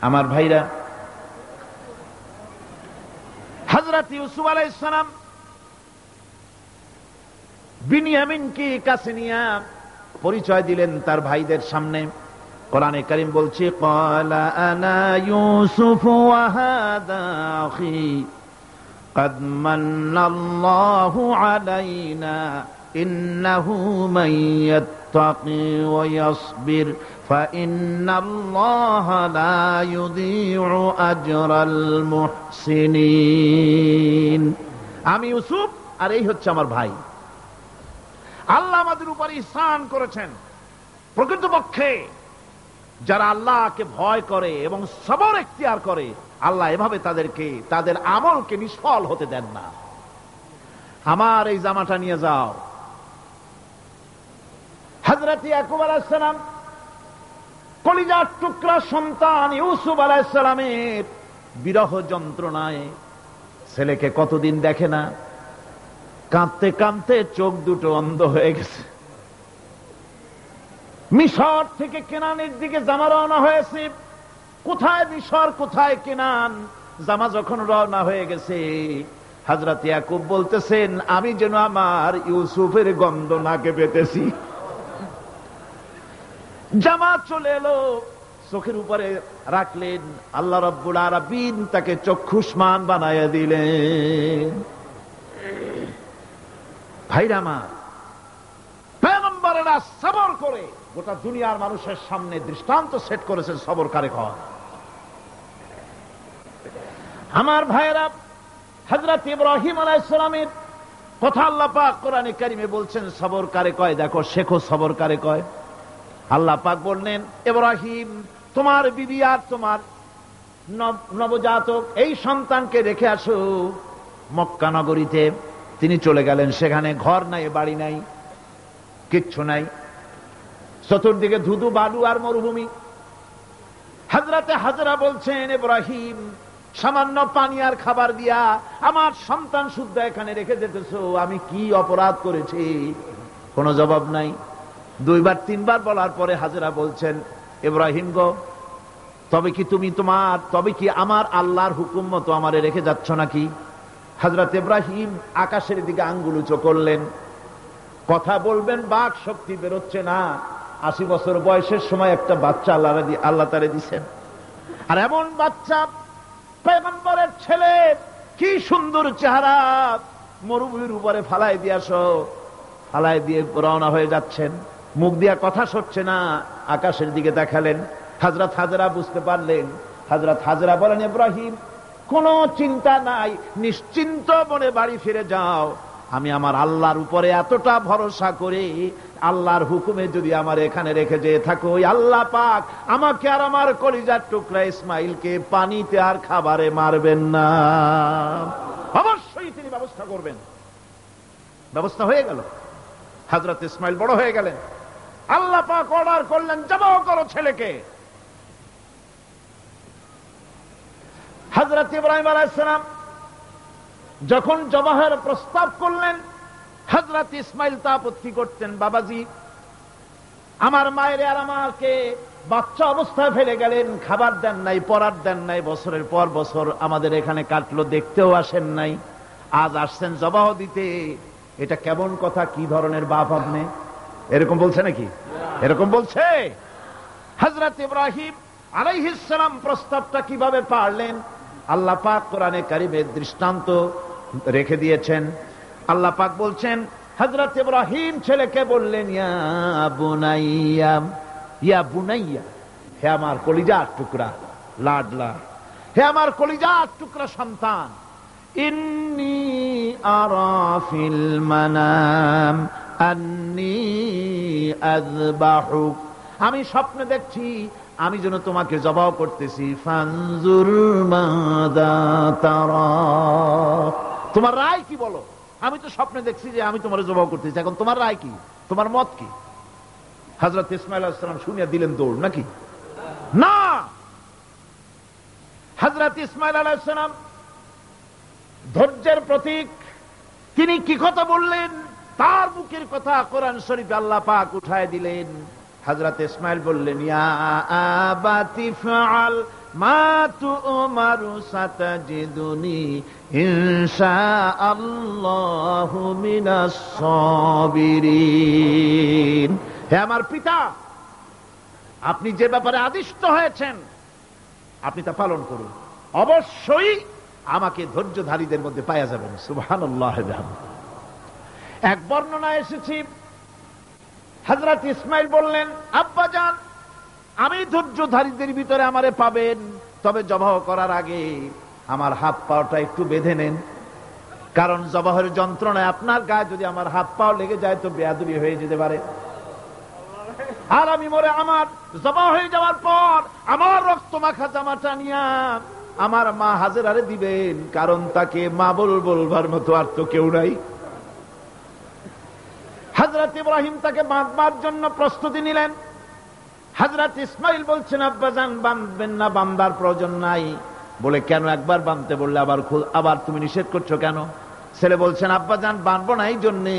আমার ভাইরা, হযরত ইউসুফ আলাইহিস সালাম বিনিয়ামিনকে কাছে নিয়ে পরিচয় দিলেন তার ভাইদের সামনে। কোরআনে কারীম বলছে, ক্বালা আনা ইউসুফ ওয়া হাদা আখি ক্বাদ মান্নাল্লাহু আলাইনা ইন্নাহু মান ইয়াত্তাকি ওয়া ইয়াসবির ফাইন্নাল্লাহা লা ইউযীউ আজরাল মুহসিনিন। আমি ইউসুফ, আর এই হচ্ছে আমার ভাই। আল্লাহ আমাদের উপর ইহসান করেছেন। প্রকৃতপক্ষে যারা আল্লাহকে ভয় করে এবং সবর এখতিয়ার করে, আল্লাহ এভাবে তাদেরকে, তাদের আমলকে নিষ্ফল হতে দেন না। আমার এই জামাটা নিয়ে যাও। হযরত ইয়াকুব আলাইহিস সালাম, কলিজার টুকরা সন্তান ইউসুফ আলাইহিস সালামের বিরহ যন্ত্রণায় ছেলেকে কতদিন দেখে না, কাঁদতে কাঁদতে চোখ দুটো অন্ধ হয়ে গেছে। মিশর থেকে কেনানের দিকে জামা রওনা হয়েছে। কোথায় মিশর, কোথায় কেনান? জামা যখন রওনা হয়ে গেছে, হযরত ইয়াকুব বলতেছেন, আমি যেন আমার ইউসুফের গন্ধ নাকে পেতেছি। জামা চলে এলো, চোখের উপরে রাখলেন, আল্লাহ রাব্বুল আলামিন তাকে চক্ষুষ্মান বানাইয়া দিলেন। ভাইরা আমার, পয়গম্বরেরা সবর করে গোটা দুনিয়ার মানুষের সামনে দৃষ্টান্ত সেট করেছেন সবর কারে কয়। আমার ভাইরা, হযরত ইব্রাহিম আলাইহিস সালামের কথা আল্লাহ পাক কোরআনে কারিমে বলছেন সবর কারে কয়। দেখো, শেখো সবর কারে কয়। আল্লাহ পাক বললেন, ইব্রাহিম, তোমার বিবি আর তোমার নবজাতক এই সন্তানকে রেখে আসো মক্কা নগরীতে। তিনি চলে গেলেন, সেখানে ঘর নাই, বাড়ি নাই, কিচ্ছু নাই, চতুর্দিকে ধুধু বালু আর মরুভূমি। হযরতে হাজরা বলছেন, ইব্রাহিম, সামান্য পানি আর খাবার দিয়া আমার সন্তান শুদ্ধ এখানে রেখে যেতেছো, আমি কি অপরাধ করেছি? কোনো জবাব নাই। দুইবার তিনবার বলার পরে হাজরা বলছেন, ইব্রাহিম গো, তবে কি আমার আল্লাহর হুকুম মতো আমারে রেখে যাচ্ছ নাকি? হযরত ইব্রাহিম আকাশের দিকে আঙ্গুল উঁচু করলেন। কথা বলবেন, বাক শক্তি বেরোচ্ছে না। 80 বছর বয়সের সময় একটা বাচ্চা আল্লাহ তারে দিচ্ছেন। আর এমন বাচ্চা, পয়গম্বরের ছেলে, কি সুন্দর চেহারা, মরুভূমির উপরে ফালাই দিয়াছো। ফালাই দিয়ে রওনা হয়ে যাচ্ছেন, মুখ দিয়া কথা সরছে না, আকাশের দিকে দেখালেন। হযরত হাজরা বুঝতে পারলেন। হযরত হাজরা বলেন, ইব্রাহিম, কোনো চিন্তা নাই, নিশ্চিন্ত মনে বাড়ি ফিরে যাও। আমি আমার আল্লাহর উপরে এতটা ভরসা করি, আল্লাহর হুকুমে যদি আমার এখানে রেখে যেয়ে থাকো, ওই আল্লাহ পাক আমাকে আর আমার কলিজার টুকরা ইসমাইলকে পানিতে আর খাবারে মারবেন না, অবশ্যই তিনি ব্যবস্থা করবেন। ব্যবস্থা হয়ে গেল। হযরত ইসমাইল বড় হয়ে গেলেন। আল্লাহ পাক অর্ডার করলেন, জবাহ করো ছেলেকে। হযরত ইব্রাহিম আলাইহিস সালাম যখন জবাহের প্রস্তাব করলেন, হযরত ইসমাইল তা আপত্তি করতেন, বাবাজি, আমার মায়ের আর আমাকে বাচ্চা অবস্থায় ফেলে গেলেন, খাবার দেন নাই, পরার দেন নাই, বছরের পর বছর আমাদের এখানে কাটলো, দেখতেও আসেন নাই, আজ আসছেন জবাহ দিতে। এটা কেমন কথা? কি ধরনের বাপ আপনি? এরকম বলছে নাকি? এরকম বলছে? হযরত ইব্রাহিম আলাইহিস সালাম প্রস্তাবটা কিভাবে পারলেন? আল্লাহ পাক কোরআনে কারিমে দৃষ্টান্ত রেখে দিয়েছেন। আল্লাহ পাক বলছেন, হযরত ইব্রাহিম ছেলেকে বললেন, ইয়া বুনাইয়া, ইয়া বুনাইয়া, হে আমার কলিজার টুকরা লাডলা, হে আমার কলিজার টুকরা সন্তান, ইন্নী আরা ফিল মানাম আন্নী আযবাহুক, আমি স্বপ্নে দেখছি আমি যেন তোমাকে জবাহ করতেছি। ফানজুর মাযা তারা, তোমার রায় কি বলো? আমি তো স্বপ্নে দেখছি যে আমি তোমার জবাহ করতেছি, এখন তোমার রায় কি, তোমার মত কি? হযরত ইসমাঈল আলাইহিস সালাম শুনিয়া দিলেন দৌড়, নাকি? না, হযরত ইসমাঈল আলাইহিস সালাম ধৈর্যের প্রতীক। তিনি কি কথা বললেন? তার মুখের কথা কোরআন শরীফে আল্লাহ পাক উঠায় দিলেন। হযরত ইসমাঈল বললেন, ইয়া আবাতি ফাআল মা তু'মারু সাতাজিদুনি ইনশাআল্লাহু মিনাস সাবিরিন, হে আমার পিতা, আপনি যে ব্যাপারে আদিষ্ট হয়েছেন আপনি তা পালন করুন, অবশ্যই আমাকে ধৈর্যধারীদের মধ্যে পাওয়া যাবেন। সুবহানাল্লাহ। এক বর্ণনা এসেছে, হযরত ইসমাঈল বললেন, আব্বাজান, আমি ধৈর্যধারীদের ভিতরে আমারে পাবেন, তবে জবাহ করার আগে আমার হাত পাওটা একটু বেঁধে নেন, কারণ জবাহের যন্ত্রণায় আপনার গায়ে যদি আমার হাত পাও লেগে যায় তো বেয়াদবি হয়ে যেতে পারে। আর আমি মরে আমার জবাহ হয়ে যাওয়ার পর আমার রক্ত মাখা জামাটা নিয়া আমার মা হাজেরারে দিবেন, কারণ তাকে মা বলবার মতো আর তো কেউ নাই। হযরত ইব্রাহিম তাকে বাঁধবার জন্য প্রস্তুতি নিলেন। হযরত ইসমাঈল বলছেন, আব্বাজান, বাঁধবেন না, বাঁধার প্রয়োজন নাই। বলে, কেন? একবার বাঁধতে বললে আবার তুমি নিষেধ করছো কেন? ছেলে বলছেন, আব্বাজান, বাঁধবো না এই জন্যে,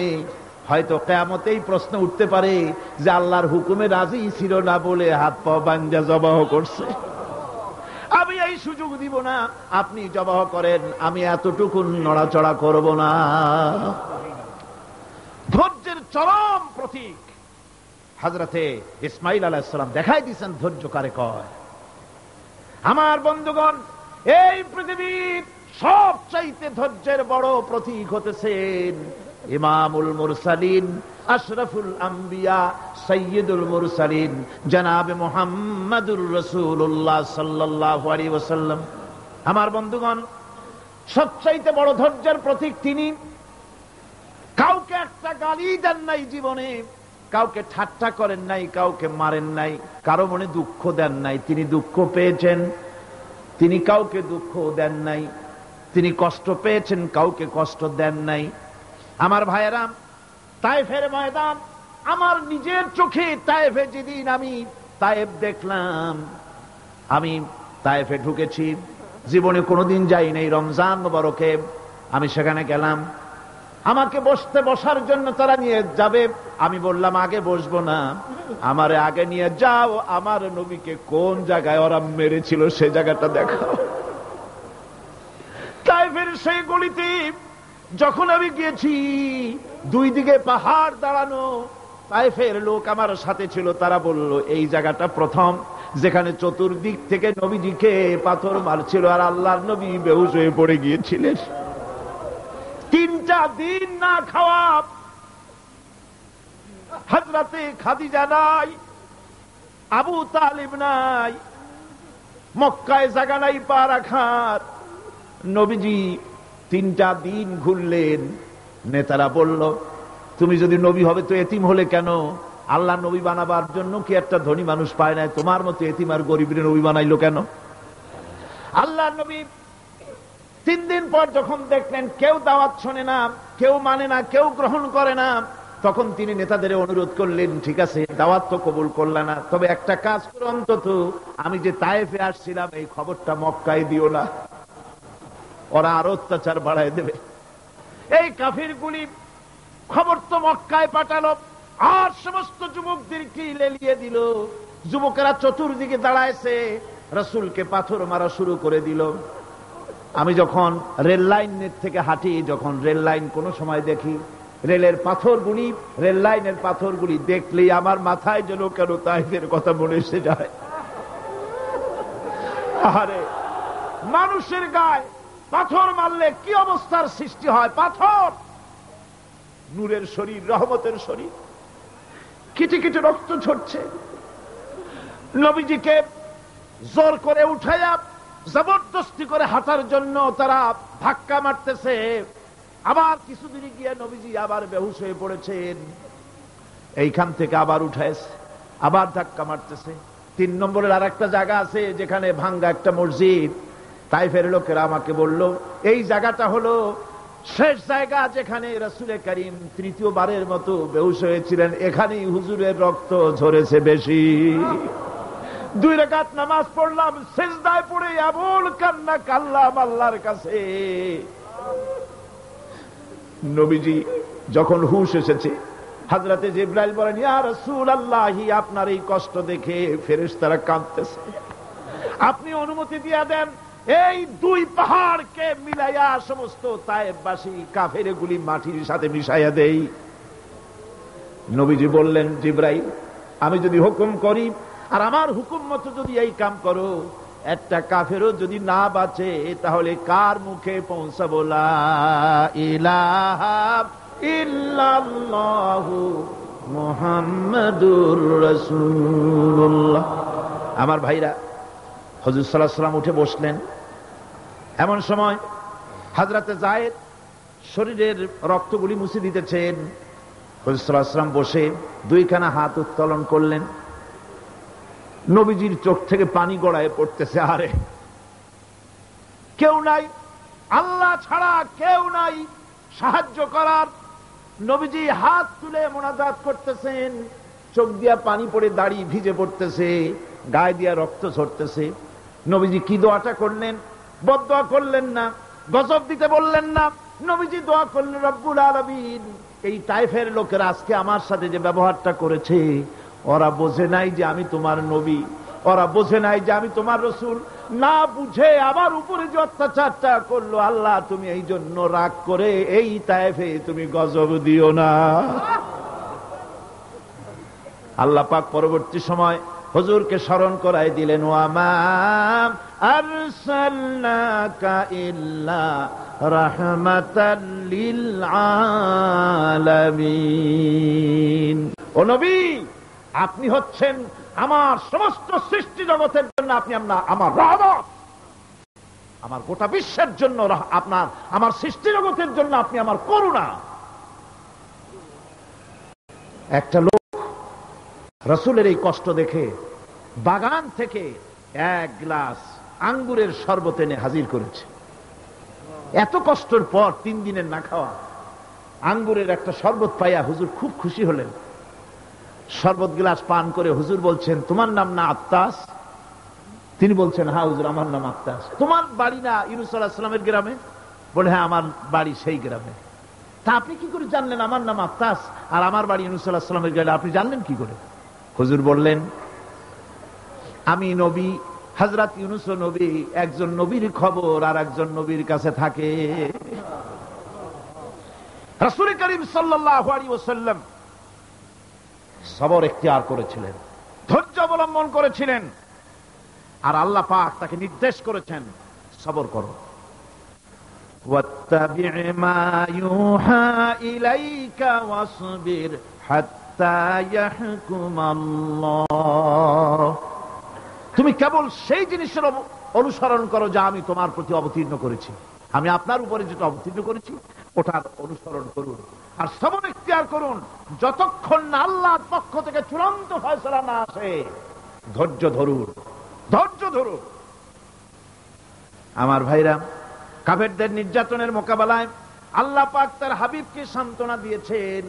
হয়তো কিয়ামতেই প্রশ্ন উঠতে পারে যে আল্লাহর হুকুমে রাজি ছিল না বলে হাত পা বাঁধা জবাহ করছে, আমি এই সুযোগ দিব না, আপনি জবাহ করেন, আমি এতটুকু নড়াচড়া করব না। ধৈর্যের চরম প্রতীক হযরতে ইসমাঈল আলাইহিস সালাম দেখাই দিয়েছেন ধৈর্য কারে কয়। আমার বন্ধুগণ, এই পৃথিবীর সবচাইতে ধৈর্যের বড় প্রতীক হতেছেন ইমামুল মুরসালিন, আশরাফুল আম্বিয়া, সাইয়্যিদুল মুরসালিন জনাবে মুহাম্মাদুর রাসূলুল্লাহ সাল্লাল্লাহু আলাইহি ওয়াসাল্লাম। আমার বন্ধুগণ, সবচাইতে বড় ধৈর্যের প্রতীক তিনি। কাউকে একটা গালি দেন নাই জীবনে, কাউকে ঠাট্টা করেন নাই, কাউকে মারেন নাই, কারো মনে দুঃখ দেন নাই। তিনি দুঃখ পেয়েছেন, তিনি কাউকে দুঃখ দেন নাই। তিনি কষ্ট পেয়েছেন, কাউকে কষ্ট দেন নাই। আমার ভাইয়েরা, তায়েফের ময়দান, আমার নিজের চোখে তায়েফে যেদিন আমি তায়েফ দেখলাম, আমি তায়েফে ঢুকেছি, জীবনে কোনোদিন যাই নাই। রমজান মুবারকে আমি সেখানে গেলাম, আমাকে বসার জন্য তারা নিয়ে যাবে। আমি বললাম আগে বসবো না, আমারে আগে নিয়ে যাও, আমার নবীকে কোন জায়গায় ওরা মেরেছিল সে জায়গাটা দেখাও। তায়েফের সেই গলিতে যখন আমি গিয়েছি, দুই দিকে পাহাড় দাঁড়ানো, তায়েফের লোক আমার সাথে ছিল, তারা বলল এই জায়গাটা প্রথম যেখানে চতুর্দিক থেকে নবীজিকে পাথর মারছিল আর আল্লাহর নবী বেহুশ হয়ে পড়ে গিয়েছিলেন। 3টা দিন না খাওয়া, হযরতে খাদিজা নাই, আবু তালিব নাই, মক্কায় জায়গা নাই পা রাখার। নবীজি 3টা দিন ঘুরলেন। নেতারা বলল তুমি যদি নবী হবে তো এতিম হলে কেন? আল্লাহ নবী বানাবার জন্য কি একটা ধনী মানুষ পায় নাই? তোমার মতো এতিম আর গরিবের নবী বানাইলো কেন? আল্লাহ নবী 3 দিন পর যখন দেখলেন কেউ দাওয়াত শোনে না, কেউ মানে না, কেউ গ্রহণ করে না, তখন তিনি নেতাদের অনুরোধ করলেন, ঠিক আছে দাওয়াত তো কবুল করলে না, তবে একটা কাজ করো, অন্তত আমি যে তায়েফে আসছিলাম এই খবরটা মক্কায় দিও না, ওরা আরো অত্যাচার বাড়ায় দেবে। এই কাফিরগুলি খবর তো মক্কায় পাঠালো, আর সমস্ত যুবকদেরকে লেলিয়ে দিল। যুবকেরা চতুর্দিকে দাঁড়াইছে, রাসূলকে পাথর মারা শুরু করে দিল। আমি যখন রেল লাইনের থেকে হাঁটি, যখন রেল লাইন কোনো সময় দেখি, রেলের পাথরগুলি, রেল লাইনের পাথরগুলি দেখলেই আমার মাথায় যেন কেন তায়েফের কথা মনে এসে যায়। আরে মানুষের গায়ে পাথর মারলে কি অবস্থার সৃষ্টি হয়? পাথর নূরের শরীর, রহমতের শরীর, কিটে কিটে রক্ত ঝরছে। নবীজিকে জোর করে উঠাইয়া জবরদস্তি করে হাঁটার জন্য তারা ধাক্কা মারতেছে। আবার কিছুদিন গিয়ে নবীজি আবার বেহুশ হয়ে পড়েছেন, এইখান থেকে আবার উঠাইছে, আবার ধাক্কা মারতেছে। 3 নম্বরের আর একটা জায়গা আছে যেখানে ভাঙ্গা একটা মসজিদ। তায়েফের লোকেরা আমাকে বলল এই জায়গাটা হলো শেষ জায়গা যেখানে রাসূল করিম 3য়বারের মতো বেহুশ হয়েছিলেন, এখানেই হুজুরের রক্ত ঝরেছে বেশি। 2 রাকাত নামাজ পড়লাম, সিজদায় পড়ে এমন কান্না কাঁদলাম আল্লাহর কাছে। নবীজি যখন হুঁশ এসেছে, হযরতে জিবরাইল বলেন, ইয়া রাসূলুল্লাহ, আপনার এই কষ্ট দেখে ফেরেশতারা কাঁদতেছে, আপনি অনুমতি দিয়ে দেন এই 2 পাহাড়কে মিলাইয়া সমস্ত তায়েফবাসী কাফেরগুলি মাটির সাথে মিশাইয়া দেই। নবীজি বললেন, জিবরাইল, আমি যদি হুকুম করি আর আমার হুকুম মতো যদি এই কাম করো, একটা কাফেরও যদি না বাঁচে তাহলে কার মুখে পৌঁছাবো লা ইলাহা ইল্লাল্লাহু মুহাম্মাদুর রাসূলুল্লাহ। আমার ভাইরা, হুজুর সাল্লাল্লাহু আলাইহি ওয়াসাল্লাম উঠে বসলেন। এমন সময় হযরতে যায়েদ শরীরের রক্তগুলি মুছে দিতেছেন। হুজুর সাল্লাল্লাহু আলাইহি ওয়াসাল্লাম বসে 2খানা হাত উত্তোলন করলেন। নবীজির চোখ থেকে পানি গড়ায় পড়তেছে। আরে কেউ নাই, আল্লাহ ছাড়া কেউ নাই সাহায্য করার। নবীজি হাত তুলে মোনাজাত করতেছেন, চোখ দিয়া পানি পড়ে দাড়ি ভিজে পড়তেছে, গায়ে দিয়া রক্ত ঝরতেছে। নবীজি কি দোয়াটা করলেন? বদদোয়া করলেন না, গজব দিতে বললেন না। নবীজি দোয়া করলেন, রব্বুল আলামিন, এই তায়েফের লোকেরা আজকে আমার সাথে যে ব্যবহারটা করেছে, ওরা বোঝে নাই যে আমি তোমার নবী, ওরা বোঝে নাই যে আমি তোমার রাসূল, না বুঝে আমার উপরে যে অত্যাচারটা করলো, আল্লাহ তুমি এই জন্য রাগ করে এই তায়েফে তুমি গজব দিও না। আল্লাহ পাক পরবর্তী সময় হুজুরকে স্মরণ করাই দিলেন, ওয়ামা আরসালনাকা ইল্লা রাহমাতাল লিল আলামিন। ও নবী, আপনি হচ্ছেন আমার সমস্ত সৃষ্টি জগতের জন্য আপনি আমার রহমত, আমার গোটা বিশ্বের জন্য আপনার, আমার সৃষ্টি জগতের জন্য আপনি আমার করুণা। একটা লোক রাসূলের এই কষ্ট দেখে বাগান থেকে এক গ্লাস আঙ্গুরের শরবত এনে হাজির করেছে। এত কষ্টের পর 3 দিনের না খাওয়া আঙ্গুরের একটা শরবত পাইয়া হুজুর খুব খুশি হলেন। শরবত গ্লাস পান করে হুজুর বলছেন, তোমার নাম না আত্তাস? তিনি বলছেন, হ্যাঁ হুজুর, আমার নাম আত্তাস। তোমার বাড়ি না ইউনূস আলাইহিস সালামের গ্রামে? বলে, হ্যাঁ, আমার বাড়ি সেই গ্রামে। তা আপনি কি করে জানলেন আমার নাম আত্তাস আর আমার বাড়ি ইউনূস আলাইহিস সালামের গ্রামে? আপনি জানলেন কি করে? হুজুর বললেন, আমি নবী, হযরত ইউনূস নবী, একজন নবীর খবর আর একজন নবীর কাছে থাকে। রাসূল করিম সাল্লাল্লাহু আলাইহি ওয়াসাল্লাম সবর ইখতিয়ার করেছিলেন, ধৈর্য অবলম্বন করেছিলেন, আর আল্লাহ পাক তাকে নির্দেশ করেছেন, সবর করো। ওয়াত্তাবি' মা ইউহা ইলাইকা ওয়াসবির হাত্তা ইয়াহকুমাল্লাহ। তুমি কেবল সেই জিনিসের অনুসরণ করো যা আমি তোমার প্রতি অবতীর্ণ করেছি। আমি আপনার উপরে যেটা অবতীর্ণ করেছি ওটার অনুসরণ করুন, আর সবর ইখতিয়ার করুন যতক্ষণ না আল্লাহর পক্ষ থেকে চূড়ান্ত ফয়সালা না আসে। ধৈর্য ধরুন, ধৈর্য ধরুন। আমার ভাইরা, কাফেরদের নির্যাতনের মোকাবেলায় আল্লাহ পাক তার হাবিবকে সান্ত্বনা দিয়েছেন।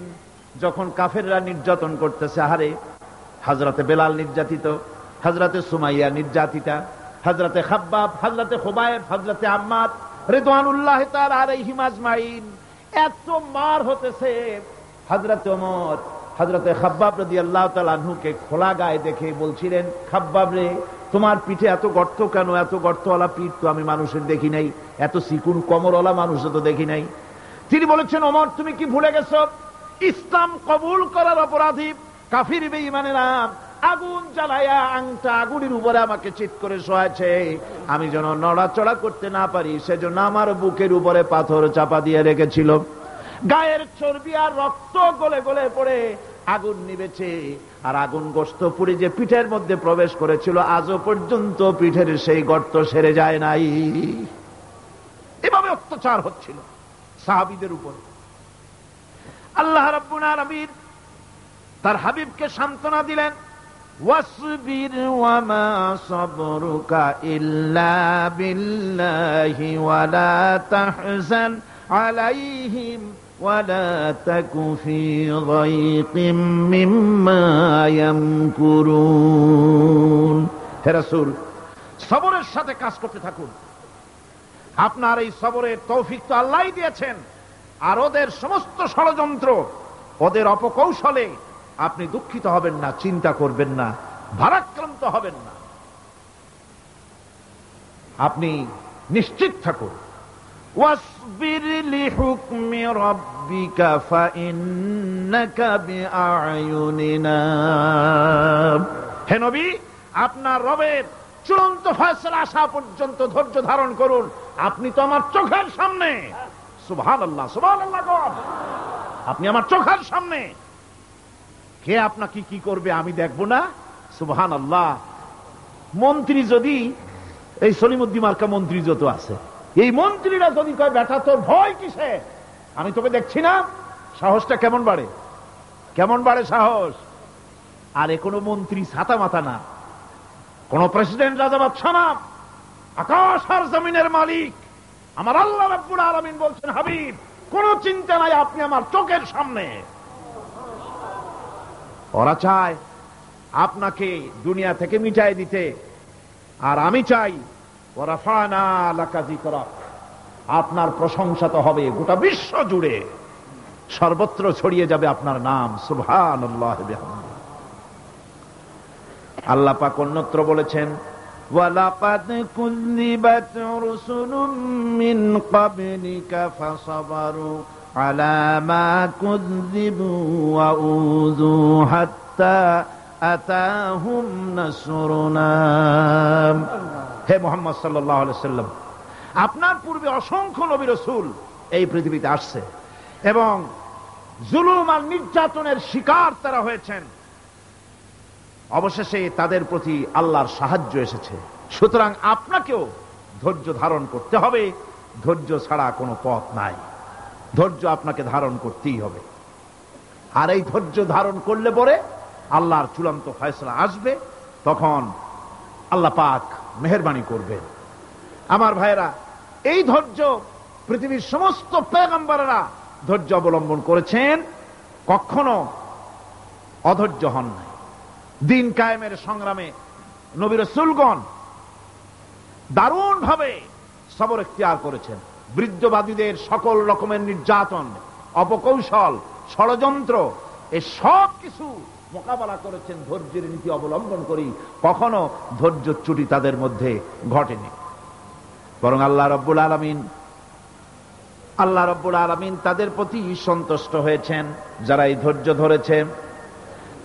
যখন কাফেররা নির্যাতন করতেছে, আহারে, হযরতে বেলাল নির্যাতিত, হযরতে সুমাইয়া নির্যাতিতা, হযরতে খাব্বাব, হযরতে খুবাইব, হযরতে আম্মার রিদওয়ানুল্লাহি তাআলা আলাইহিম আজমাইন, এত মার হতেছে। হযরতে ওমর হযরতে খাব্বাব রাদিয়াল্লাহু তাআলা আনহুকে খোলা গায়ে দেখে বলছিলেন, খাব্বাব রে, তোমার পিঠে এত গর্ত কেন? এত গর্তওয়ালা পিঠ তো আমি মানুষের দেখি নাই, এত চিকুন কোমরওয়ালা মানুষও তো দেখি নাই। তিনি বলেছেন, ওমর, তুমি কি ভুলে গেছো? ইসলাম কবুল করার অপরাধী কাফির বেঈমানেরা আগুন জ্বালায়া আংটা আগুনের উপরে আমাকে চিৎ করে শোয়াছে। আমি যেন নড়াচড়া করতে না পারি সেজন্য আমার বুকের উপরে পাথর চাপা দিয়ে রেখেছিল। গায়ের চর্বি আর রক্ত গলে গলে পড়ে আগুন নিবেছে, আর আগুন গোশত পুড়ে যে পিঠের মধ্যে প্রবেশ করেছিল আজও পর্যন্ত পিঠের সেই গর্ত সেরে যায় নাই। এভাবে অত্যাচার হচ্ছিল সাহাবীদের উপর। আল্লাহ রাব্বুল আলামিন তার হাবিবকে সান্ত্বনা দিলেন, ওয়াসবির ওয়ামা সাবরুকা ইল্লা বিল্লাহি ওয়ালা তাহজান আলাইহিম ওয়ালা তাকু ফি যায়কিম মিম্মা ইয়ামকুরুন। হে রাসূল, সবরের সাথে কাজ করতে থাকুন। আপনার এই সবরের তৌফিক তো আল্লাহই দিয়েছেন, আর ওদের সমস্ত ষড়যন্ত্র, ওদের অপকৌশলে আপনি দুঃখিত হবেন না, চিন্তা করবেন না, ভারাক্রান্ত হবেন না। আপনি নিশ্চিত থাকুন। ওয়াসবির লিহুকমি রাব্বিকা ফাইন্নাকা বিআয়ুনিনা। হে নবী, আপনার রবের চূড়ান্ত ফয়সালা আসা পর্যন্ত ধৈর্য ধারণ করুন। আপনি তো আমার চোখের সামনে। সুবহানাল্লাহ, সুবহানাল্লাহ। আপনি আমার চোখের সামনে। কে আপনাকে কি করবে আমি দেখবো না? সুবহানাল্লাহ। মন্ত্রী যদি, এই সলিমুদ্দিন মার্কা মন্ত্রী যত আছে, এই মন্ত্রীরা যদি কয়, বেটা তোর ভয় কিসে, আমি তোকে দেখছি না, সাহসটা কেমন বাড়ে, কেমন বাড়ে সাহস। আর এ কোনো মন্ত্রী ছাতা মাথা না, কোন প্রেসিডেন্ট রাজা বাদশা না, আকাশ আর জমিনের মালিক আমার আল্লাহ রাব্বুল আলামিন বলছেন, হাবিব, কোন চিন্তা নাই, আপনি আমার চোখের সামনে। ওরা চায় আপনাকে দুনিয়া থেকে মিটাই দিতে, আর আমি চাই ওয়ারাফানা লাকা যিকরাক, আপনার প্রশংসা তো হবে গোটা বিশ্ব জুড়ে, সর্বত্র ছড়িয়ে যাবে আপনার নাম। সুবহানাল্লাহ বিহামদিহি। আল্লাহ পাক অন্যত্র বলেছেন, ওয়ালাকাদ কুযযিবাত রুসুলুম মিন ক্বাবলিকা ফাসাবারু আলা মা কুযযিবু ওয়া উযু হাত্তা আতাহুম নাসরুনা। হে মুহাম্মদ সাল্লাল্লাহু আলাইহি ওয়াসাল্লাম, আপনার পূর্বে অসংখ্য নবী রাসূল এই পৃথিবীতে আসছে এবং জুলুম আর নির্যাতনের শিকার তারা হয়েছেন। অবশেষে তাদের প্রতি আল্লাহর সাহায্য এসেছে। সুতরাং আপনাকেও ধৈর্য ধারণ করতে হবে। ধৈর্য ছাড়া কোনো পথ নাই। ধৈর্য আপনাকে ধারণ করতেই হবে। আর এই ধৈর্য ধারণ করলে পরে আল্লাহর চূড়ান্ত ফয়সালা আসবে, তখন আল্লাহ পাক মেহেরবানি করবেন। আমার ভাইয়েরা, এই ধৈর্য পৃথিবীর সমস্ত পয়গম্বরেরা ধৈর্য অবলম্বন করেছেন, কখনো অধৈর্য হন নাই। দিন কায়েমের সংগ্রামে নবী রাসূলগণ দারুণ ভাবে সবর ইখতিয়ার করেছেন। বৃদ্ধবাদীদের সকল রকমের নির্যাতন, অপকৌশল, ষড়যন্ত্র, এই সব কিছু মোকাবেলা করেছেন ধৈর্যের নীতি অবলম্বন করি। কখনো ধৈর্যচ্যুতি তাদের মধ্যে ঘটেনি, বরং আল্লাহ রাব্বুল আলামিন তাদের প্রতি সন্তুষ্ট হয়েছেন। যারা এই ধৈর্য ধরেছে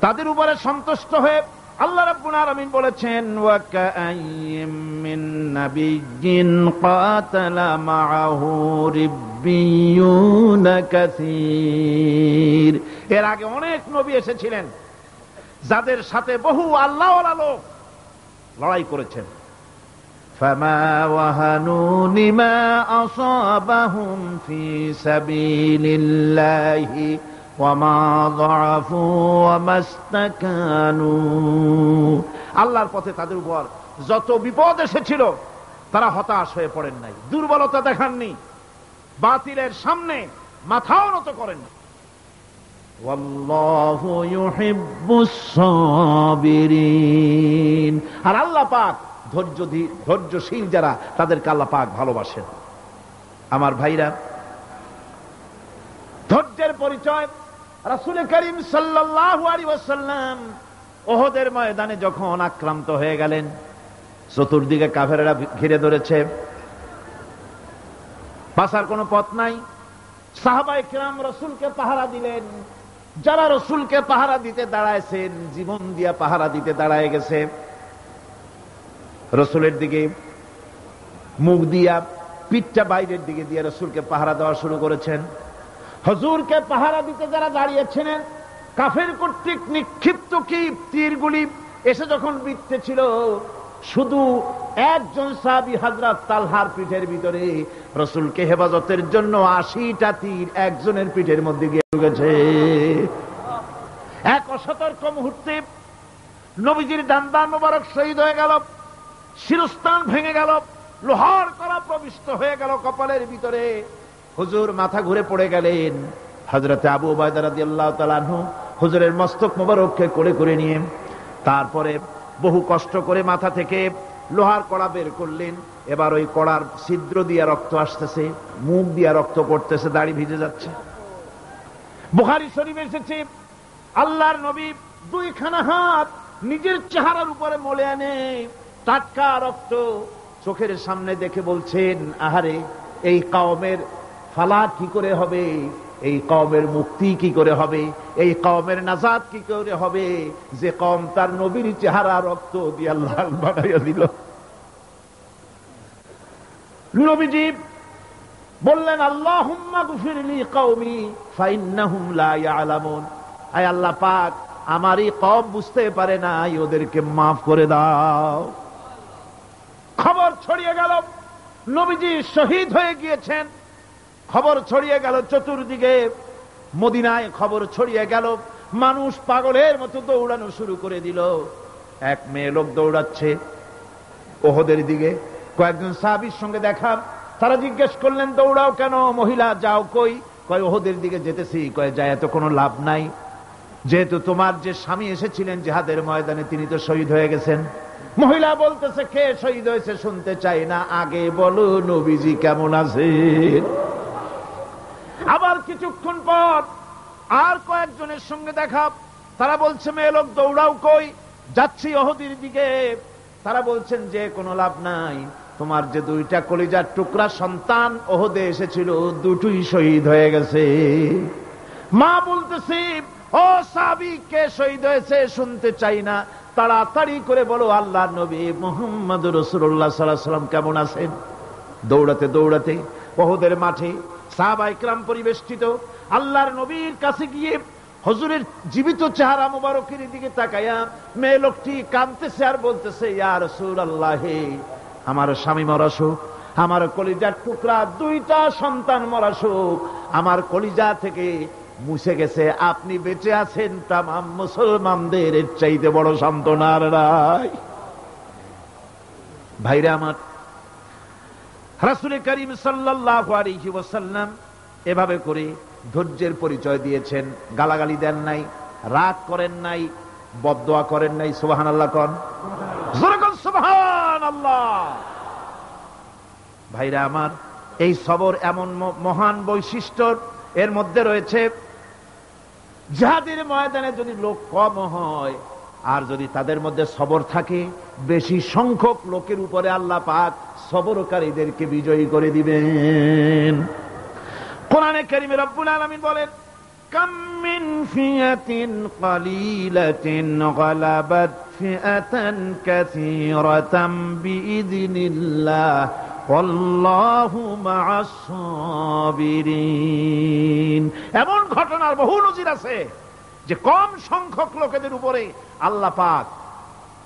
তাদের উপরে সন্তুষ্ট হয়ে আল্লাহ রাব্বুল আলামিন বলেছেন, ওয়া কাআইয়্যিম মিন নাবিয়্যিন কাতালা মাআহু রিব্বিয়ুনা কাসীর। এর আগে অনেক নবী এসেছিলেন যাদের সাথে বহু আল্লাহওয়ালা লোক লড়াই করেছেন। ফামা ওয়াহানু লিমা আসাবাহুম ফি সাবিলিল্লাহি ওয়ামা যাআফু ওয়ামা ইসতাকানু। আল্লাহর পথে তাদের উপর যত বিপদ এসেছিল তারা হতাশ হয়ে পড়েন নাই, দুর্বলতা দেখাননি, বাতিলের সামনে মাথাও নত করেননি। ওয়াল্লাহু ইউহিব্বুস সাবিরিন। আর আল্লাহ পাক ধৈর্যশীল যারা, তাদেরকে আল্লাহ পাক ভালোবাসেন। আমার ভাইরা, ধৈর্যের পরিচয় রাসূল করিম সাল্লাল্লাহু আলাইহি ওয়াসাল্লাম ওহদের ময়দানে যখন আক্রান্ত হয়ে গেলেন, চতুর্দিকে কাফেররা ঘিরে ধরেছে, বাঁচার কোনো পথ নাই। সাহাবায়ে কেরাম রাসূলকে পাহারা দিলেন। যারা রাসূলকে পাহারা দিতে দাঁড়ায়ছেন, জীবন দিয়া পাহারা দিতে দাঁড়ায় গেছে। রাসূলের দিকে মুখ দিয়া, পিঠটা বাইরের দিকে দিয়ে রাসূলকে পাহারা দেওয়া শুরু করেছেন। হুজুরকে পাহারা দিতে যারা দাঁড়িয়েছিলেন, কাফের কর্তৃক নিক্ষিপ্ত কি তীরগুলি এসে যখন বিঁধতেছিল, শুধু একজন সাহাবী হযরত তালহার পিঠের ভিতরে রাসূলকে হেফাজতের জন্য 80টা তীর একজনের পিঠের মধ্যে গিয়ে ঢুকেছে। এক অসতর্ক মুহূর্তে নবীজির ডান্ডা মোবারক শহীদ হয়ে গেল, শিরস্ত্রাণ ভেঙে গেল, লোহার কড়া প্রবিষ্ট হয়ে গেল কপালের ভিতরে। হুজুর মাথা ঘুরে পড়ে গেলেন। হযরত আবু উবাইদা রাদিয়াল্লাহু তাআলা আনহু হুজুরের মস্তক মোবারককে কোলে করে নিয়ে তারপরে বহু কষ্ট করে মাথা থেকে লোহার কড়া বের করলেন। এবার ওই কড়ার ছিদ্র দিয়ে রক্ত আসতেছে, মুখ দিয়ে রক্ত পড়তেছে, দাড়ি ভিজে যাচ্ছে। বুখারী শরীফে এসেছে, আল্লাহর নবী দুইখানা হাত নিজের চেহারার উপরে মলে আনে টাটকা রক্ত চোখের সামনে দেখে বলছেন, আহারে, এই কওমের ফালা কি করে হবে, এই কওমের মুক্তি কি করে হবে, এই কওমের নাজাত কি করে হবে, যে কওম তার নবীর চেহারা রক্ত দিয়ে লাল বানাইয়া দিল। নবীজি বললেন, আল্লাহুম্মা গফির লি কওমি ফাইন্নাহুম লা ইয়ালামুন। আয় আল্লাহ পাক, আমার এই কওম বুঝতে পারে না, ওদেরকে মাফ করে দাও। খবর ছড়িয়ে গেল নবীজি শহীদ হয়ে গিয়েছেন। খবর ছড়িয়ে গেল চতুর্দিকে, মদিনায় খবর ছড়িয়ে গেল। মানুষ পাগলের মতো দৌড়ানো শুরু করে দিল। এক মেয়ে লোক দৌড়াচ্ছে ওহদের দিকে। কয়েকজন সাহাবীর সঙ্গে দেখা, তারা জিজ্ঞেস করলেন, দৌড়াও কেন মহিলা, যাও কই? কয় ওহদের দিকে যেতেছি। কয় যায় এত কোনো লাভ নাই, যেহেতু তোমার যে স্বামী এসেছিলেন জিহাদের ময়দানে তিনি তো শহীদ হয়ে গেছেন। মহিলা বলতেছে, কে শহীদ হয়েছে শুনতে চাই না, আগে বলো নবীজি কেমন আছেন। আবার কিছুক্ষণ পর আর কয়েকজনের সঙ্গে দেখা, তারা বলছে, মেয়ে লোক দৌড়াও কই? যাচ্ছি ওহদের দিকে। তারা বলছেন যে কোনো লাভ নাই, তোমার যে দুইটা কলিজার টুকরা সন্তান ওহদে এসেছিল দুটোই শহীদ হয়ে গেছে। মা বলতেছে, ও সাহাবী, কে শহীদ হয়েছে শুনতে চাই না, তাড়াতাড়ি করে বলো আল্লাহর নবী মুহাম্মদুর রাসূলুল্লাহ সাল্লাল্লাহু আলাইহি ওয়াসাল্লাম কেমন আছেন। দৌড়াতে দৌড়াতে উহুদের মাঠে সাহাবায়ে কিরাম পরিবেষ্টিত, আল্লাহর নবীর কাছে গিয়ে হুজুরের জীবিত চেহারা মোবারকের দিকে তাকায়া মেয়ে লোকটি কাঁদতেছে আর বলতেছে, ইয়া রাসূলুল্লাহ, আমার স্বামী মরা শোক, আমার কলিজার টুকরা দুইটা সন্তান মরা শোক আমার কলিজা থেকে মুছে গেছে, আপনি বেঁচে আছেন, তামাম মুসলমানদের এর চাইতে বড় সান্ত্বনা আর নাই। ভাইরা আমার, রাসূল করিম সাল্লাল্লাহু আলাইহি ওয়াসাল্লাম এভাবে করে ধৈর্যের পরিচয় দিয়েছেন। গালাগালি দেন নাই, রাগ করেন নাই, বদদোয়া করেন নাই। সুবহানাল্লাহ কোন, জোরে কোন সুবহানাল্লাহ। ভাইরা আমার, এই সবর এমন মহান বৈশিষ্ট্য, এর মধ্যে রয়েছে জিহাদের ময়দানে যদি লোক কম হয় আর যদি তাদের মধ্যে সবর থাকে, বেশি সংখ্যক লোকের উপরে আল্লাহ পাক সবরকারীদেরকে বিজয়ী করে দিবেন। কোরআনে কারীমে রব্বুল আলামিন বলেন, কাম মিন ফিয়াতিন কালিলাতিন গালাবাত ফিআতান কাসীরাতাম বিইذনিল্লাহ আল্লাহু মা'আস সাবিরিন। এমন ঘটনার বহু নজির আছে যে কম সংখ্যক লোকেদের উপরে আল্লাহ পাক,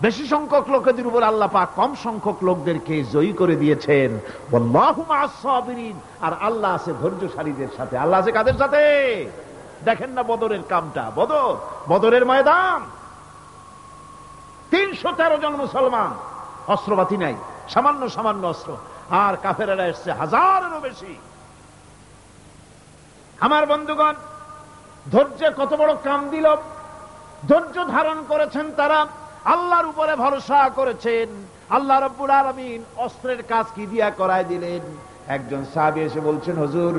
বেশি সংখ্যক লোকেদের উপর আল্লাহ পাক কম সংখ্যক লোকদেরকে জয়ী করে দিয়েছেন। আল্লাহু মা'আস সাবিরিন, আর আল্লাহ আছে ধৈর্যশালীদের সাথে। আল্লাহ আছে কাদের সাথে? দেখেন না বদরের কামটা, বদরের ময়দান, 313 জন মুসলমান, অস্ত্রপাতি নাই, সামান্য সামান্য অস্ত্র, আর কাফেরেরা এসছে হাজারেরও বেশি। আমার বন্ধুগণ, ধৈর্য কত বড় কাম দিল, ধৈর্য ধারণ করেছেন তারা, আল্লাহর উপরে ভরসা করেছেন। আল্লাহ রাব্বুল আলামিন অস্ত্রের কাজ কি দিয়া করায় দিলেন। একজন সাহাবী এসে বলছেন, হুজুর,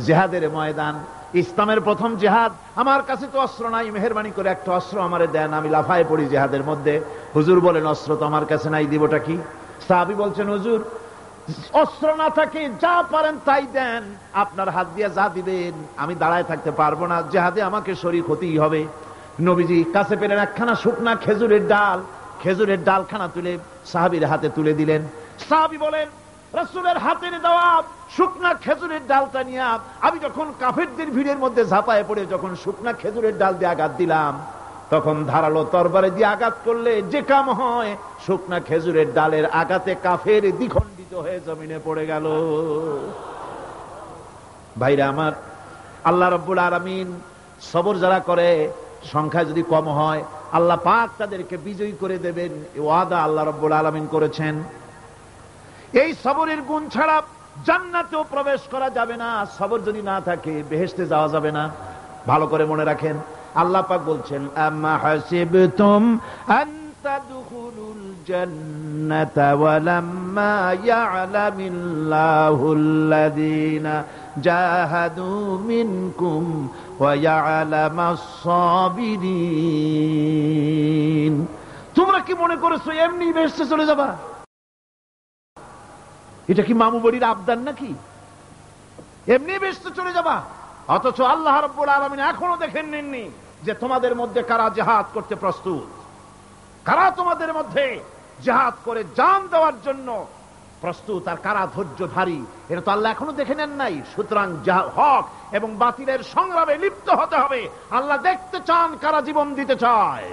জিহাদের ময়দান, ইসলামের প্রথম জিহাদ, আমার কাছে তো অস্ত্র নাই, মেহেরবানি করে একটা অস্ত্র আমারে দেন, আমি লাফায় পড়ি জিহাদের মধ্যে। হুজুর বলেন, অস্ত্র তো আমার কাছে নাই, দিবটা কি? সাহাবী বলছেন, হুজুর, অস্ত্র না থাকে যা পারেন তাই দেন, আপনার হাত দিয়ে যা দিবেন আমি দাঁড়ায় থাকতে পারবো না, জিহাদে আমাকে শরীক হতেই হবে। নবীজি কাছে পেলেন একখানা শুকনা খেজুরের ডাল, খেজুরের ডালখানা তুলে সাহাবীর হাতে তুলে দিলেন। সাহাবী বলেন, রাসূলের হাতের দেওয়া শুকনা খেজুরের ডালটা নিয়ে আমি যখন কাফেরদের ভিড়ের মধ্যে ঝাঁপায় পড়ে যখন শুকনা খেজুরের ডাল দিয়ে আঘাত দিলাম, তখন ধারালো তরবারে দিয়ে আঘাত করলে যে কাম হয়, শুকনা খেজুরের ডালের আঘাতে কাফের দ্বিখণ্ডিত হয়ে জমিনে পড়ে গেল। ভাইরা আমার, আল্লাহ রাব্বুল আলামিন সবর যারা করে, সংখ্যা যদি কম হয়, আল্লাহ পাক তাদেরকে বিজয়ী করে দেবেন, এই ওয়াদা আল্লাহ রাব্বুল আলামিন করেছেন। এই সবরের গুণ ছাড়া জান্নাতেও প্রবেশ করা যাবে না। সবর যদি না থাকে বেহেশতে যাওয়া যাবে না। ভালো করে মনে রাখেন, আল্লাহ পাক বলছেন, আম্মা হাসিবতুম আন তাদখুলুল জান্নাতা ওয়া লাম্মা ইয়া'লামিল্লাহুল্লাযীনা জাহাদু মিনকুম ওয়া ইয়া'লামাস সাবিরিন। তোমরা কি মনে করেছো এমনি বেহেশতে চলে যাবা? এটা কি মামু বাড়ির আবদার নাকি? এমনি বেহেশতে চলে যাবা? অথচ আল্লাহ রাব্বুল আলামিন এখনো দেখেন নেননি যে তোমাদের মধ্যে কারা জিহাদ করতে প্রস্তুত, কারা তোমাদের মধ্যে জিহাদ করে জান দেওয়ার জন্য প্রস্তুত, আর কারা ধৈর্যধারী, এটা তো আল্লাহ এখনো দেখে নেন নাই। সুতরাং হক এবং বাতিলের সংগ্রামে লিপ্ত হতে হবে। আল্লাহ দেখতে চান কারা জীবন দিতে চায়।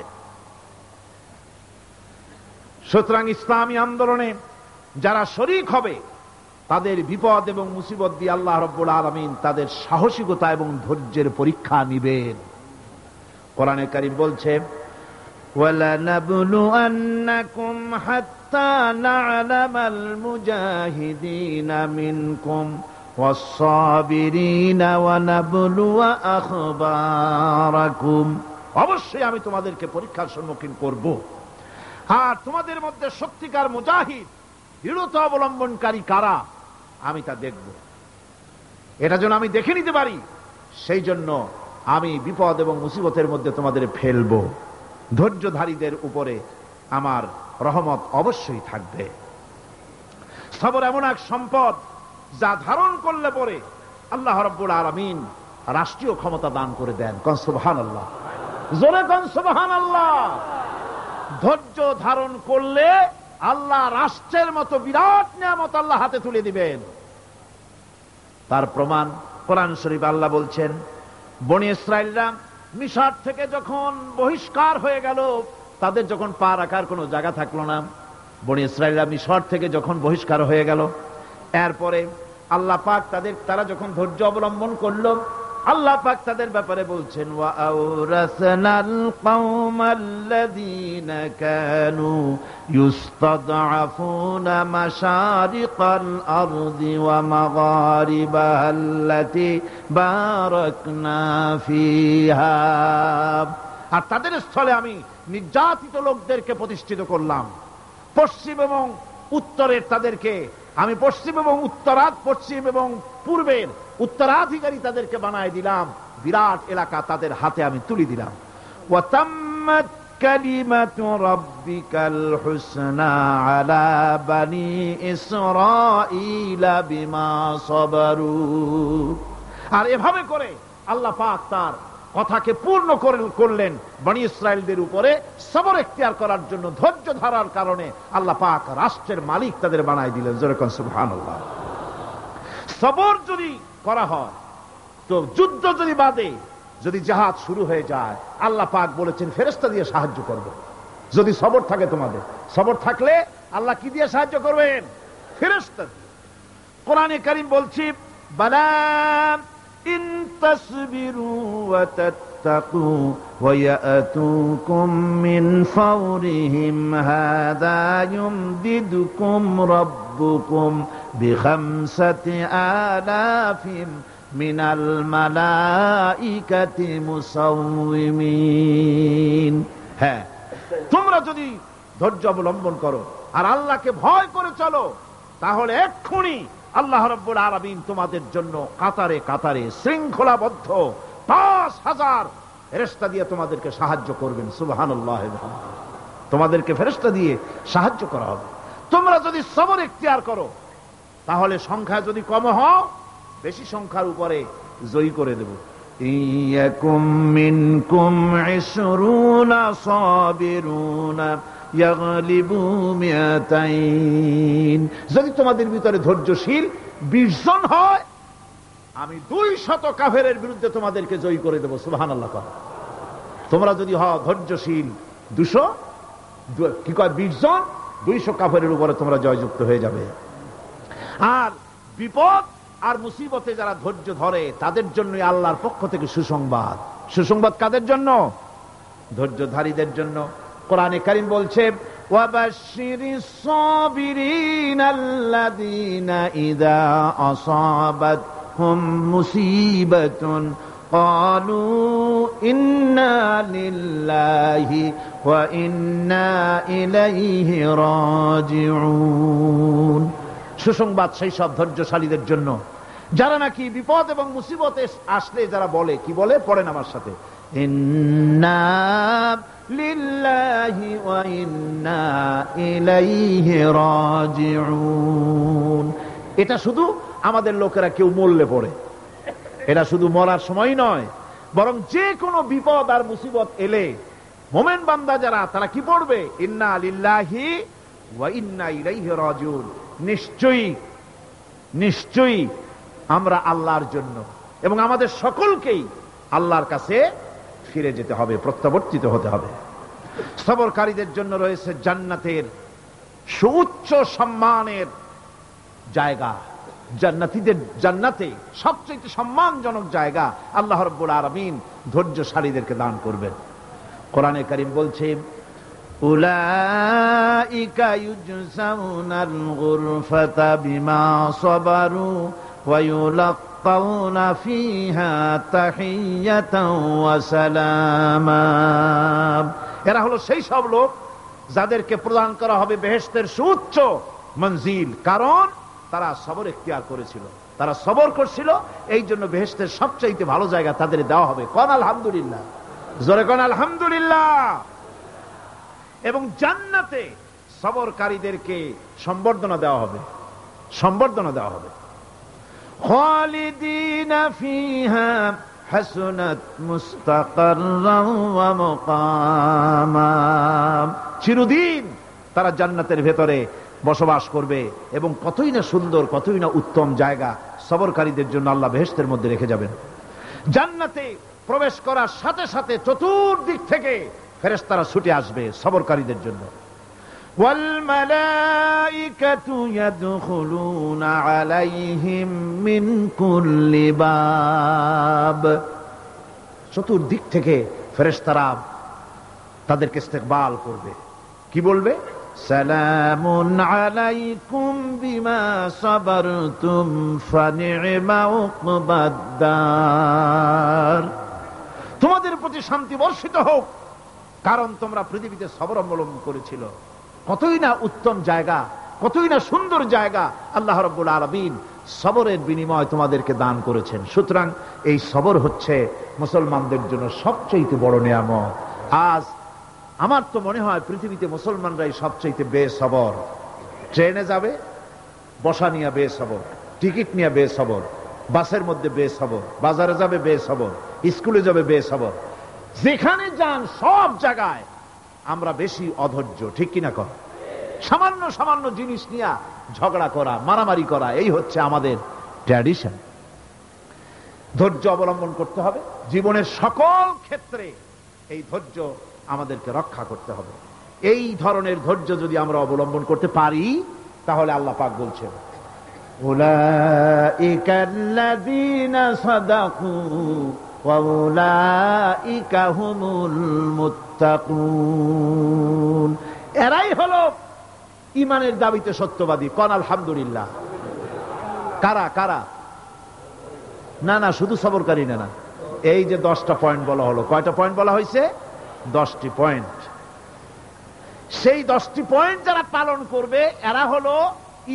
সুতরাং ইসলামী আন্দোলনে যারা শরীক হবে, তাদের বিপদ এবং মুসিবত দিয়ে আল্লাহ রাব্বুল আলামিন তাদের সাহসিকতা এবং ধৈর্যের পরীক্ষা নিবেন। কোরআনে কারীম বলছে, ওয়ালানাবলুআন্নাকুম হাত্তা না'লামাল মুজাহিদিনা মিনকুম ওয়াস-সাবিরিনা ওয়া নাবলুয়া আখবারাকুম। অবশ্যই আমি তোমাদেরকে পরীক্ষার সম্মুখীন করব, আর তোমাদের মধ্যে সত্যিকার মুজাহিদ, দৃঢ়তা অবলম্বনকারী কারা, আমি তা দেখব। এটা যেন আমি দেখে নিতে পারি, সেই জন্য আমি বিপদ এবং মুসিবতের মধ্যে তোমাদের ফেলব। ধৈর্যধারীদের উপরে আমার রহমত অবশ্যই থাকবে। সবর এমন এক সম্পদ যা ধারণ করলে পরে আল্লাহ রাব্বুল আলামিন রাষ্ট্রীয় ক্ষমতা দান করে দেন। সুবহানাল্লাহ। জোরে কোন সুবহানাল্লাহ। ধৈর্য ধারণ করলে আল্লাহ রাষ্ট্রের মতো বিরাট নিয়ামত আল্লাহ হাতে তুলে দিবেন। তার প্রমাণ কোরআন শরীফ আল্লাহ বলছেন, বনি ইসরাইলরা মিশর থেকে যখন বহিষ্কার হয়ে গেল, তাদের যখন পা রাখার কোনো জায়গা থাকলো না, বনি ইসরাইলরা মিশর থেকে যখন বহিষ্কার হয়ে গেল, এরপরে আল্লাহ পাক তারা যখন ধৈর্য অবলম্বন করলো, আল্লাহ পাক তাদের ব্যাপারে বলছেন, ওয়া আওরাসনাল কওমাল্লাযীনা কানু ইউস্তাদআফুনা মাশারিকাল আরদি ওয়া মাগারিবাহাল্লাতী বারাকনা ফিহা। আর তাদের স্থলে আমি নির্যাতিত লোকদেরকে প্রতিষ্ঠিত করলাম। পশ্চিম এবং উত্তরের তাদেরকে আমি পশ্চিম এবং পূর্বের উত্তরাধিকারী তাদেরকে বানায় দিলাম। বিরাট এলাকা তাদের হাতে আমি তুলে দিলাম। ওয়া তাম্মাত কালিমাতু রাব্বিকাল হুসনা আলা বানি ইসরাঈলা বিমা সাবারু। আর এভাবে করে আল্লাহ পাক তার কথাকে পূর্ণ করলেন বনি ইসরাইলদের উপরে সবর এখতিয়ার করার জন্য। ধৈর্য ধারার কারণে আল্লাহ পাক রাষ্ট্রের মালিক তাদের বানায় দিলেন। জোরে কোন সুবহানাল্লাহ। সবর যদি করা হয় তো যুদ্ধ যদি বাদে, যদি জিহাদ শুরু হয়ে যায়, আল্লাহ পাক বলেছেন ফেরেশতা দিয়ে সাহায্য করব। যদি সবর থাকে তোমাদের, সবর থাকলে আল্লাহ কি দিয়ে সাহায্য করবেন? ফেরেশতা দিয়ে। কোরআনে কারীম বলছি, বালা ইন তাসবিরু ওয়া তাত্তাকু ওয়া ইয়াতুকুম মিন ফাওরিহিম হাযা ইউমদিদুকুম রাব্বুকুম বিখামসাতি আলাফিন মিনাল মালাইকাতি মুসাউমিমিন। হ্যাঁ, তোমরা যদি ধৈর্য অবলম্বন করো আর আল্লাহকে ভয় করে চলো, তাহলে এক্ষুনি আল্লাহ রাব্বুল আলামিন তোমাদের জন্য কাতারে কাতারে শৃঙ্খলাবদ্ধ ৫,০০০ ফেরেশতা দিয়ে তোমাদেরকে সাহায্য করবেন। সুবহানাল্লাহ। তোমাদেরকে ফেরেশতা দিয়ে সাহায্য করা হবে। তোমরা যদি সবর ইখতিয়ার করো, তাহলে সংখ্যা যদি কম হও, বেশি সংখ্যার উপরে জয়ী করে দেব। ইয়াকুম মিনকুম ২০ সাবিরুনা ইয়াগলিবু মিয়াতাইন। যদি তোমাদের ভিতরে ধৈর্যশীল ২০ জন হয়, আমি ২০০ কাফেরের বিরুদ্ধে তোমাদেরকে জয়ী করে দেব। সুবহানাল্লাহ। তোমরা যদি হও ধৈর্যশীল ২০০ জন, ২০০ কাফেরের উপরে তোমরা জয়যুক্ত হয়ে যাবে। আর বিপদ আর মুসিবতে যারা ধৈর্য ধরে, তাদের জন্য আল্লাহর পক্ষ থেকে সুসংবাদ। সুসংবাদ কাদের জন্য? ধৈর্যধারীদের জন্য। কোরআনে কারীম বলছে, ওয়াবাশশিরিস সাবিরিনাল্লাযীনা ইযা আসাবাতহুম মুসিবাতুন ক্বালু ইন্না লিল্লাহি ওয়া ইন্না ইলাইহি রাজিউন। সুসংবাদ সেই সব ধৈর্যশালীদের জন্য যারা নাকি বিপদ এবং মুসিবতে আসলে যারা বলে, কি বলে? পড়েন আমার সাথে, ইন্না লিল্লাহি ওয়া ইন্না ইলাইহি রাজিউন। এটা শুধু আমাদের লোকেরা কেউ মরলে পড়ে, এটা শুধু মরার সময় নয়, বরং যে কোনো বিপদ আর মুসিবত এলে মোমেন বান্দা যারা, তারা কি পড়বে? ইন্না লিল্লাহি ওয়া ইন্না ইলাইহি রাজিউন। নিশ্চয়ই আমরা আল্লাহর জন্য এবং আমাদের সকলকেই আল্লাহর কাছে ফিরে যেতে হবে, প্রত্যাবর্তিত হতে হবে। সবরকারীদের জন্য রয়েছে জান্নাতের সুউচ্চ সম্মানের জায়গা। জান্নাতে সবচেয়ে সম্মানজনক জায়গা আল্লাহ রাব্বুল আলামিন ধৈর্যশালীদেরকে দান করবেন। কোরআনে কারীম বলছে, উলাইকা ইউজসাউনাল গুরফাতা বিমা সাবারু ওয়া ইউলাক্কাউনা ফিহা তাহিয়াতাও ওয়া সালামা। এরা হলো সেই সব লোক যাদেরকে প্রদান করা হবে বেহেশতের সুউচ্চ মঞ্জিল, কারণ তারা সবর ইখতিয়ার করেছিল, তারা সবর করছিল, এই জন্য বেহেশতের সবচাইতে ভালো জায়গা তাদের দেওয়া হবে। কোন আলহামদুলিল্লাহ, জোরে কোন আলহামদুলিল্লাহ। এবং জান্নাতে সবরকারীদেরকে সম্বর্ধনা দেওয়া হবে, সম্বর্ধনা দেওয়া হবে। খালিদিনা ফিহা হাসুনাত মুস্তাকাররাও ওয়া মুকামা। চিরদিন তারা জান্নাতের ভেতরে বসবাস করবে এবং কতই না সুন্দর, কতই না উত্তম জায়গা সবরকারীদের জন্য আল্লাহ বেহেশতের মধ্যে রেখে যাবেন। জান্নাতে প্রবেশ করার সাথে সাথে চতুর্দিক থেকে ফেরেশতারা ছুটে আসবে সবরকারীদের জন্য। ওয়াল মালাইকাতু ইয়াদখুলুনা আলাইহিম মিন কুল্লি বাব। চতুর্দিক থেকে ফেরেশতারা তাদেরকে ইস্তেকবাল করবে। কি বলবে? সালামুন আলাইকুম বিমা সাবারতুম ফানি'মা উকবাদ-দার। তোমাদের প্রতি শান্তি বর্ষিত হোক, কারণ তোমরা পৃথিবীতে সবর অবলম্বন করেছিল। কতই না উত্তম জায়গা, কতই না সুন্দর জায়গা আল্লাহ রাব্বুল আলামিন সবরের বিনিময় তোমাদেরকে দান করেছেন। সুতরাং এই সবর হচ্ছে মুসলমানদের জন্য সবচেয়ে বড় নিয়ামত। আজ আমার তো মনে হয় পৃথিবীতে মুসলমানরাই সবচেয়ে বেসবর। ট্রেনে যাবে, বসা নিয়ে বেসবর, টিকিট নিয়ে বেসবর, বাসের মধ্যে বেসবর, বাজারে যাবে বেসবর, স্কুলে যাবে বেসবর, যেখানে যান সব জায়গায় আমরা বেশি অধৈর্য। ঠিক কিনা কর? সামান্য সামান্য জিনিস নিয়ে ঝগড়া করা, মারামারি করা, এই হচ্ছে আমাদের ট্র্যাডিশন। ধৈর্য অবলম্বন করতে হবে জীবনের সকল ক্ষেত্রে। এই ধৈর্য আমাদেরকে রক্ষা করতে হবে। এই ধরনের ধৈর্য যদি আমরা অবলম্বন করতে পারি, তাহলে আল্লাহ পাক বলছেন উলাইকাল্লাযীনা সাদাকু ওয়া উলাইকা হুমুল মুত্তাকুন। এরাই হলো ঈমানের দাবিতে সত্যবাদী। কোন আলহামদুলিল্লাহ। কারা কারা? না না, শুধু সবরকারী না। এই যে 10টা পয়েন্ট বলা হলো, কয়টা পয়েন্ট বলা হয়েছে? 10টি পয়েন্ট। সেই 10টি পয়েন্ট যারা পালন করবে এরা হলো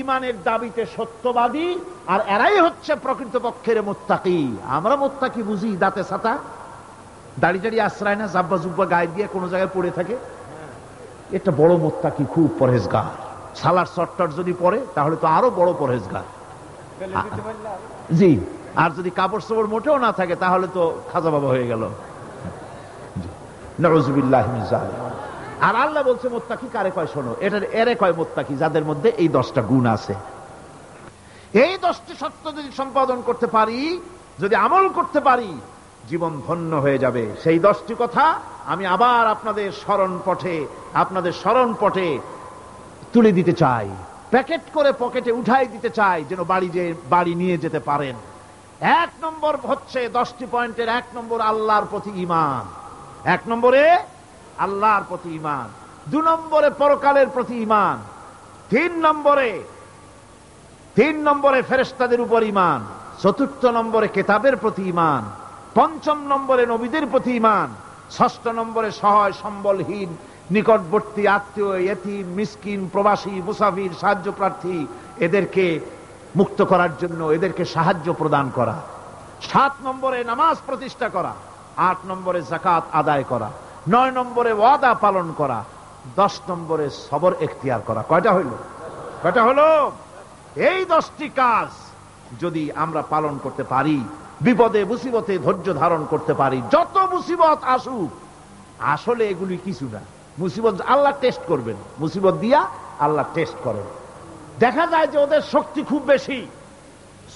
ঈমানের দাবিতে সত্যবাদী, আর এরাই হচ্ছে প্রকৃতপক্ষের মুত্তাকি। আমরা মুত্তাকি বুঝি দাঁতে ছাতা, দাড়ি টাড়ি আশ্রয় না, জাব্বা জুব্বা গায়ে দিয়ে কোনো জায়গায় পড়ে থাকে। এটা বড় মুত্তাকি, খুব পরহেজগার। সালার চট্টর যদি পড়ে তাহলে তো আরো বড় পরহেজগার। জি, আর যদি কাপড় চোপড় মোটেও না থাকে তাহলে তো খাজা বাবা হয়ে গেল। নাউযুবিল্লাহি মিন যালিক। আর আল্লাহ বলছে মুত্তাকি কারে কয় শোনো, এটার এরে কয় মুত্তাকি যাদের মধ্যে এই 10টা গুণ আছে। এই 10টি সত্য যদি সম্পাদন করতে পারি, যদি আমল করতে পারি, জীবন ধন্য হয়ে যাবে। সেই 10টি কথা আমি আবার আপনাদের স্মরণ পটে তুলে দিতে চাই, প্যাকেট করে পকেটে উঠাই দিতে চাই, যেন বাড়ি নিয়ে যেতে পারেন। 1 নম্বর হচ্ছে 10টি পয়েন্টের 1 নম্বর আল্লাহর প্রতি ঈমান। 1 নম্বরে আল্লাহর প্রতি ঈমান, 2 নম্বরে পরকালের প্রতি ঈমান, 3 নম্বরে ফেরেশতাদের উপর ঈমান, 4 নম্বরে কিতাবের প্রতি ঈমান, 5 নম্বরে নবীদের প্রতি ঈমান, 6 নম্বরে সহায় সম্বলহীন নিকটবর্তী আত্মীয়, ইতিম, মিসকিন, প্রবাসী, মুসাফির, সাহায্য প্রার্থী, এদেরকে মুক্ত করার জন্য এদেরকে সাহায্য প্রদান করা, 7 নম্বরে নামাজ প্রতিষ্ঠা করা, 8 নম্বরে যাকাত আদায় করা, 9 নম্বরে ওয়াদা পালন করা, 10 নম্বরে সবর এখতিয়ার করা। কয়টা হলো? এই 10টি কাজ যদি আমরা পালন করতে পারি, বিপদে মুসিবতে ধৈর্য ধারণ করতে পারি, যত মুসিবত আসুক, আসলে এগুলি কিছু না। মুসিবত আল্লাহ টেস্ট করবেন, মুসিবত দিয়া আল্লাহ টেস্ট করেন। দেখা যায় যে ওদের শক্তি খুব বেশি,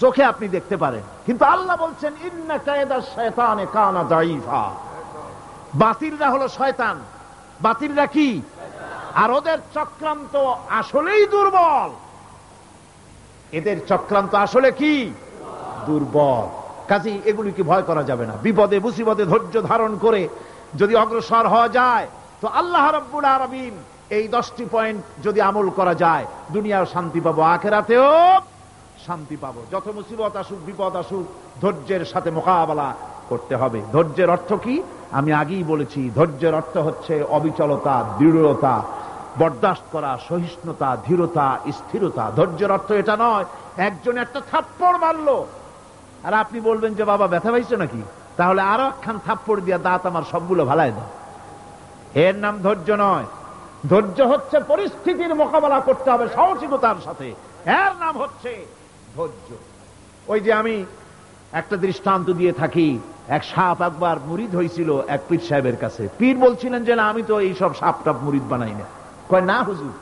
চোখে আপনি দেখতে পারেন, কিন্তু আল্লাহ বলছেন ইন্না কায়দা শায়তানে কানা দাঈফা। বাতিলরা হলো শয়তান, বাতিলরা কি? আর ওদের চক্রান্ত আসলেই দুর্বল। এদের চক্রান্ত আসলে কি? দুর্বল। কাজেই এগুলিকে ভয় করা যাবে না। বিপদে মুসিবতে ধৈর্য ধারণ করে যদি অগ্রসর হওয়া যায়, তো আল্লাহ রাব্বুল আলামিন এই 10টি পয়েন্ট যদি আমল করা যায়, দুনিয়াও শান্তি পাবো, আখিরাতেও শান্তি পাবো। যত মুসিবত আসুক, বিপদ আসুক, ধৈর্যের সাথে মোকাবেলা করতে হবে। ধৈর্যের অর্থ কি? আমি আগেই বলেছি, ধৈর্যের অর্থ হচ্ছে অবিচলতা, দৃঢ়তা, বরদাস্ত করা, সহিষ্ণুতা, ধীরতা, স্থিরতা। ধৈর্যের অর্থ এটা নয় একজন একটা থাপ্পড় মারলো আর আপনি বলবেন যে বাবা ব্যথা পাইছো নাকি, তাহলে আরো একখান থাপ্পড় দিয়া দাঁত আমার সবগুলো ভালাই দাও। এর নাম ধৈর্য নয়। ধৈর্য হচ্ছে পরিস্থিতির মোকাবেলা করতে হবে সাহসিকতার সাথে, এর নাম হচ্ছে ধৈর্য। ওই যে আমি একটা দৃষ্টান্ত দিয়ে থাকি। এক সাপ একবার মুরিদ হয়েছিল এক পীর সাহেবের কাছে। পীর বলছিলেন যে না, আমি তো এইসব সাপ টাপ মুরিদ বানাই না। কয় না হুজুর,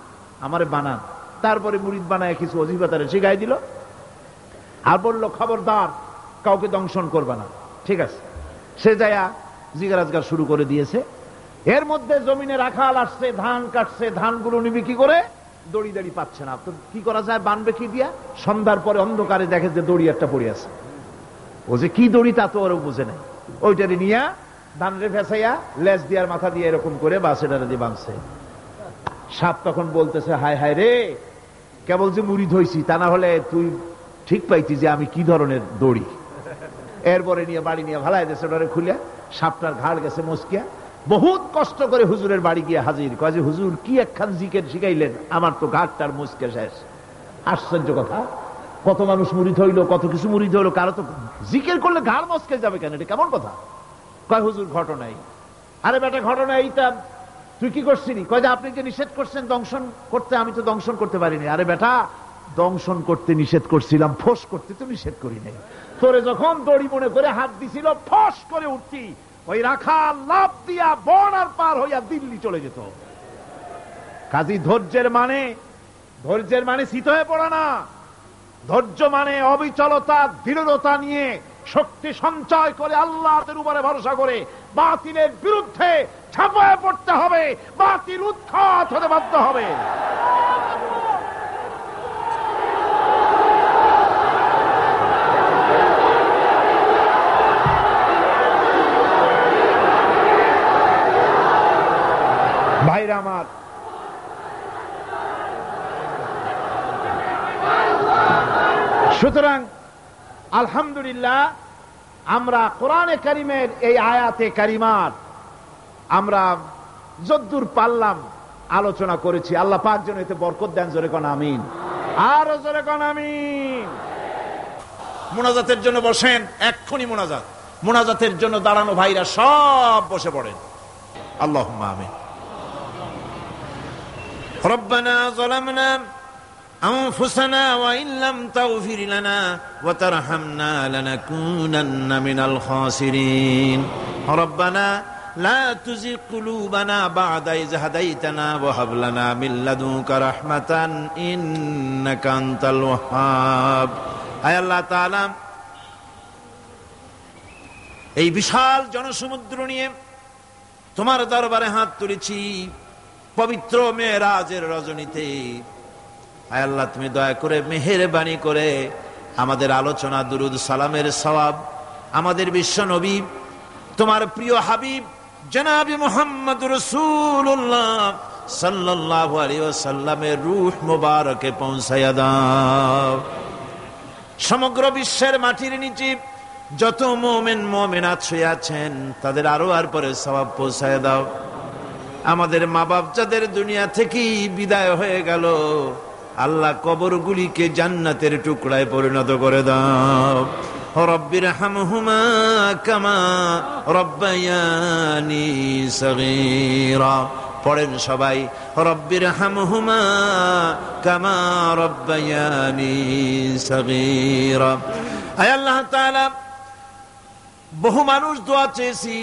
আমারে বানান। তারপরে মুরিদ বানায় কিছু অজিফাতারে শিখাই দিল, আর বললো খবরদার কাউকে দংশন করবে না। ঠিক আছে, সে যায়া জিজ্ঞাসা শুরু করে দিয়েছে। এর মধ্যে জমিনে রাখাল আসছে, ধান কাটছে, ধানগুলো নিবি কি করে, দড়ি দাড়ি পাচ্ছে না। তো কি করা যায়, বানবে কি দিয়া? সন্ধ্যার পরে অন্ধকারে দেখে যে দড়ি একটা পড়ে আছে। ও যে কি দড়ি তা তো ওরা বুঝে নাই। ওইটারে নিয়ে ধানরে ফেসাইয়া লেজ দিয়ার মাথা দিয়ে এরকম করে বাসেটারে দিয়ে বাঁধছে। সাপ তখন বলতেছে, হায় হায় রে, কেবল যে মুরিদ হইছি, তা না হলে তুই ঠিক পাইতি যে আমি কি ধরনের দড়ি। এরপরে নিয়ে বাড়ি নিয়ে ভালাই দেশে ওটারে খুলে, সাপটার ঘাড় গেছে মস্কিয়া। বহুত কষ্ট করে হুজুরের বাড়ি গিয়ে হাজির। কয় যে হুজুর কি একখান জিকের শিখাইলেন, আমার তো ঘাটটার মুসকে শেষ। আশ্চর্য কথা, কত মানুষ মুরিদ হইলো, কত কিছু মুরিদ হইলো, কারো তো জিকের করলে ঘাড় মস্কে যাবে কেন, এটা কেমন কথা? কয় হুজুর ঘটনাই। আরে বেটা ঘটনা এইটা, তুই কি করছিলি? কয় যে আপনি যে নিষেধ করছেন দংশন করতে, আমি তো দংশন করতে পারিনি। আরে বেটা, দংশন করতে নিষেধ করছিলাম, ফোঁস করতে তো নিষেধ করি নাই। তোরে যখন দড়ি মনে করে হাত দিছিল, ফোঁস করে উঠতি, ওই রাখা লাভ দিয়া বন আর পার হইয়া দিল্লি চলে যেত। কাজী ধৈর্যের মানে শীত হয়ে পড়া না। ধৈর্য মানে অবিচলতা, দৃঢ়তা নিয়ে শক্তি সঞ্চয় করে আল্লাহর উপরে ভরসা করে বাতিলের বিরুদ্ধে ঝাঁপায় পড়তে হবে, বাতিল উৎখাত হতে বাধ্য হবে। ভাইরা আমার, সুতরাং আলহামদুলিল্লাহ আমরা কোরআনে কারিমের এই আয়াতে কারিমার আমরা যদ্দূর পারলাম আলোচনা করেছি। আল্লাহ পাক যেন এতে বরকত দেন। জোরে কোন আমিন, আর জোরে কোন আমিন। মোনাজাতের জন্য বসেন, এক্ষুনি মোনাজাতের জন্য দাঁড়ানো ভাইরা সব বসে পড়েন। আল্লাহুম্মা আমিন। রব্বানা যালামনা أنفسنا وإن لم تغفر لنا وترحمنا لنكونن من الخاسرين ربنا لا تزغ قلوبنا بعد إذ هديتنا وهب لنا من لدنك رحمة إنك أنت الوهاب আয় আল্লাহ তাআলা, এই বিশাল জনসমুদ্র নিয়ে তোমার দরবারে হাত তুলেছি পবিত্র মেরাজের রজনীতে। আয় আল্লাহ, তুমি দয়া করে মেহেরবানি করে আমাদের আলোচনা, দুরুদ সালামের সওয়াব আমাদের বিশ্ব নবী তোমার প্রিয় হাবিব জনাবে মুহাম্মদ রাসূলুল্লাহ সাল্লাল্লাহু আলাইহি ওয়াসাল্লামের রূহ মুবারকে পৌঁছায়া দাও। সমগ্র বিশ্বের মাটির নিচে যত মুমিন মুমিনাত শুয়ে আছেন তাদের আরো আর পরে সওয়াব পৌঁছায়া দাও। আমাদের মা বাপ যাদের দুনিয়া থেকে বিদায় হয়ে গেল, আল্লাহ কবরগুলিকে জান্নাতের টুকরায় পরিণত করে দাও। রব্বিরহামহুমা কামা রব্বায়ানি সগীরা। পড়েন সবাই, রব্বিরহামহুমা কামা রব্বায়ানি সগীরা। আয় আল্লাহ তাআলা, বহু মানুষ দোয়া চেয়েছি,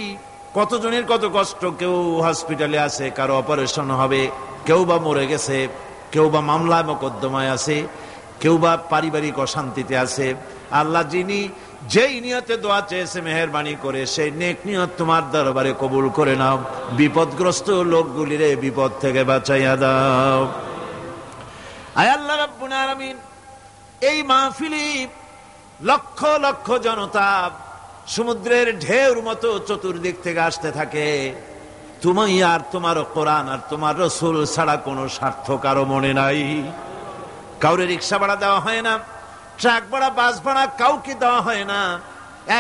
কতজনের কত কষ্ট। কেউ হসপিটালে আছে, কারো অপারেশন হবে, কেউ বা মরে গেছে, কেউ বা মামলায় মোকদ্দমায় আছে, কেউ বা পারিবারিক অশান্তিতে আছে। আল্লাহ যিনি যেই নিয়তে দোয়া চেয়েছে মেহেরবানি করে সেই নেক নিয়ত তোমার দরবারে কবুল করে নাও। বিপদগ্রস্ত লোকগুলিরে বিপদ থেকে বাঁচাইয়া দাও। আয় আল্লাহ রাব্বুল আলামিন, এই মাহফিলে লক্ষ লক্ষ জনতা সমুদ্রের ঢেউর মতো চতুর্দিক থেকে আসতে থাকে। তুমি আর তোমার কোরআন আর তোমার রাসূল ছাড়া কোনো স্বার্থ কারো মনে নাই। কাউরে রিক্সা ভাড়া দেওয়া হয় না, ট্রাক ভাড়া, বাস ভাড়া কাউকে দেওয়া হয় না।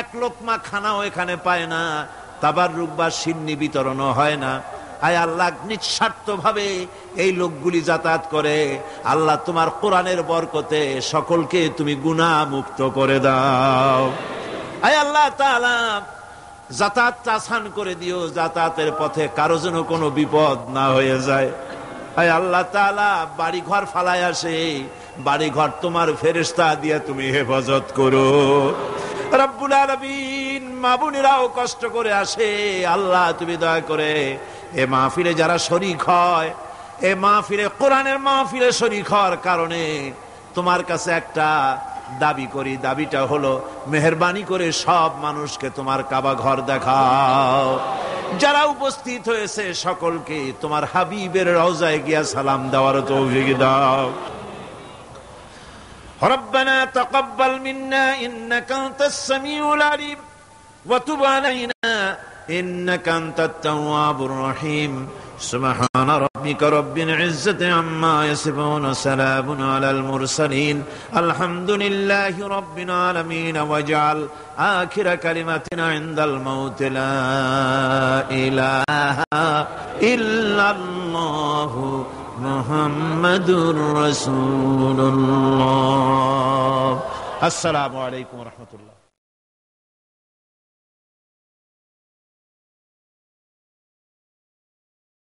এক লোকমা খানাও এখানে পায় না, তাবাররুক বা সিন্নি বিতরণও হয় না। আয় আল্লাহ, নিঃস্বার্থ ভাবে এই লোকগুলি যাতায়াত করে। আল্লাহ, তোমার কোরআনের বরকতে সকলকে তুমি গুনাহ মুক্ত করে দাও। আয় আল্লাহ তাআলা, যাতায়াত আসান করে দিও, যাতায়াতের পথে কারো যেন কোনো বিপদ না হয়ে যায়। আয় আল্লাহ তাআলা, বাড়ি ঘর ফালায় আসে, বাড়ি ঘর তোমার ফেরেশতা দিয়ে তুমি হেফাজত করো। রব্বুল আলামিন মা বোনেরাও কষ্ট করে আসে, আল্লাহ তুমি দয়া করে এ মাহফিলে যারা শরীক হয়, এ মাহফিলে কোরআনের মাহফিলে শরীক হওয়ার কারণে তোমার কাছে একটা দাবি করি, দাবিটা হলো মেহেরবানি করে সব মানুষকে তোমার কাবা ঘর দেখাও। যারা উপস্থিত হয়েছে সকলকে তোমার হাবিবের রওজায় গিয়া সালাম দেওয়ার তৌফিক দাও। ربنا تقبل منا إنك أنت السميع العليم وتب علينا إنك أنت التواب الرحيم سبحان ربك رب العزة عما يصفون وسلام على المرسلين الحمد لله رب العالمين واجعل آخر كلمتنا عند الموت لا إله إلا الله محمد رسول الله. السلام عليكم ورحمة الله.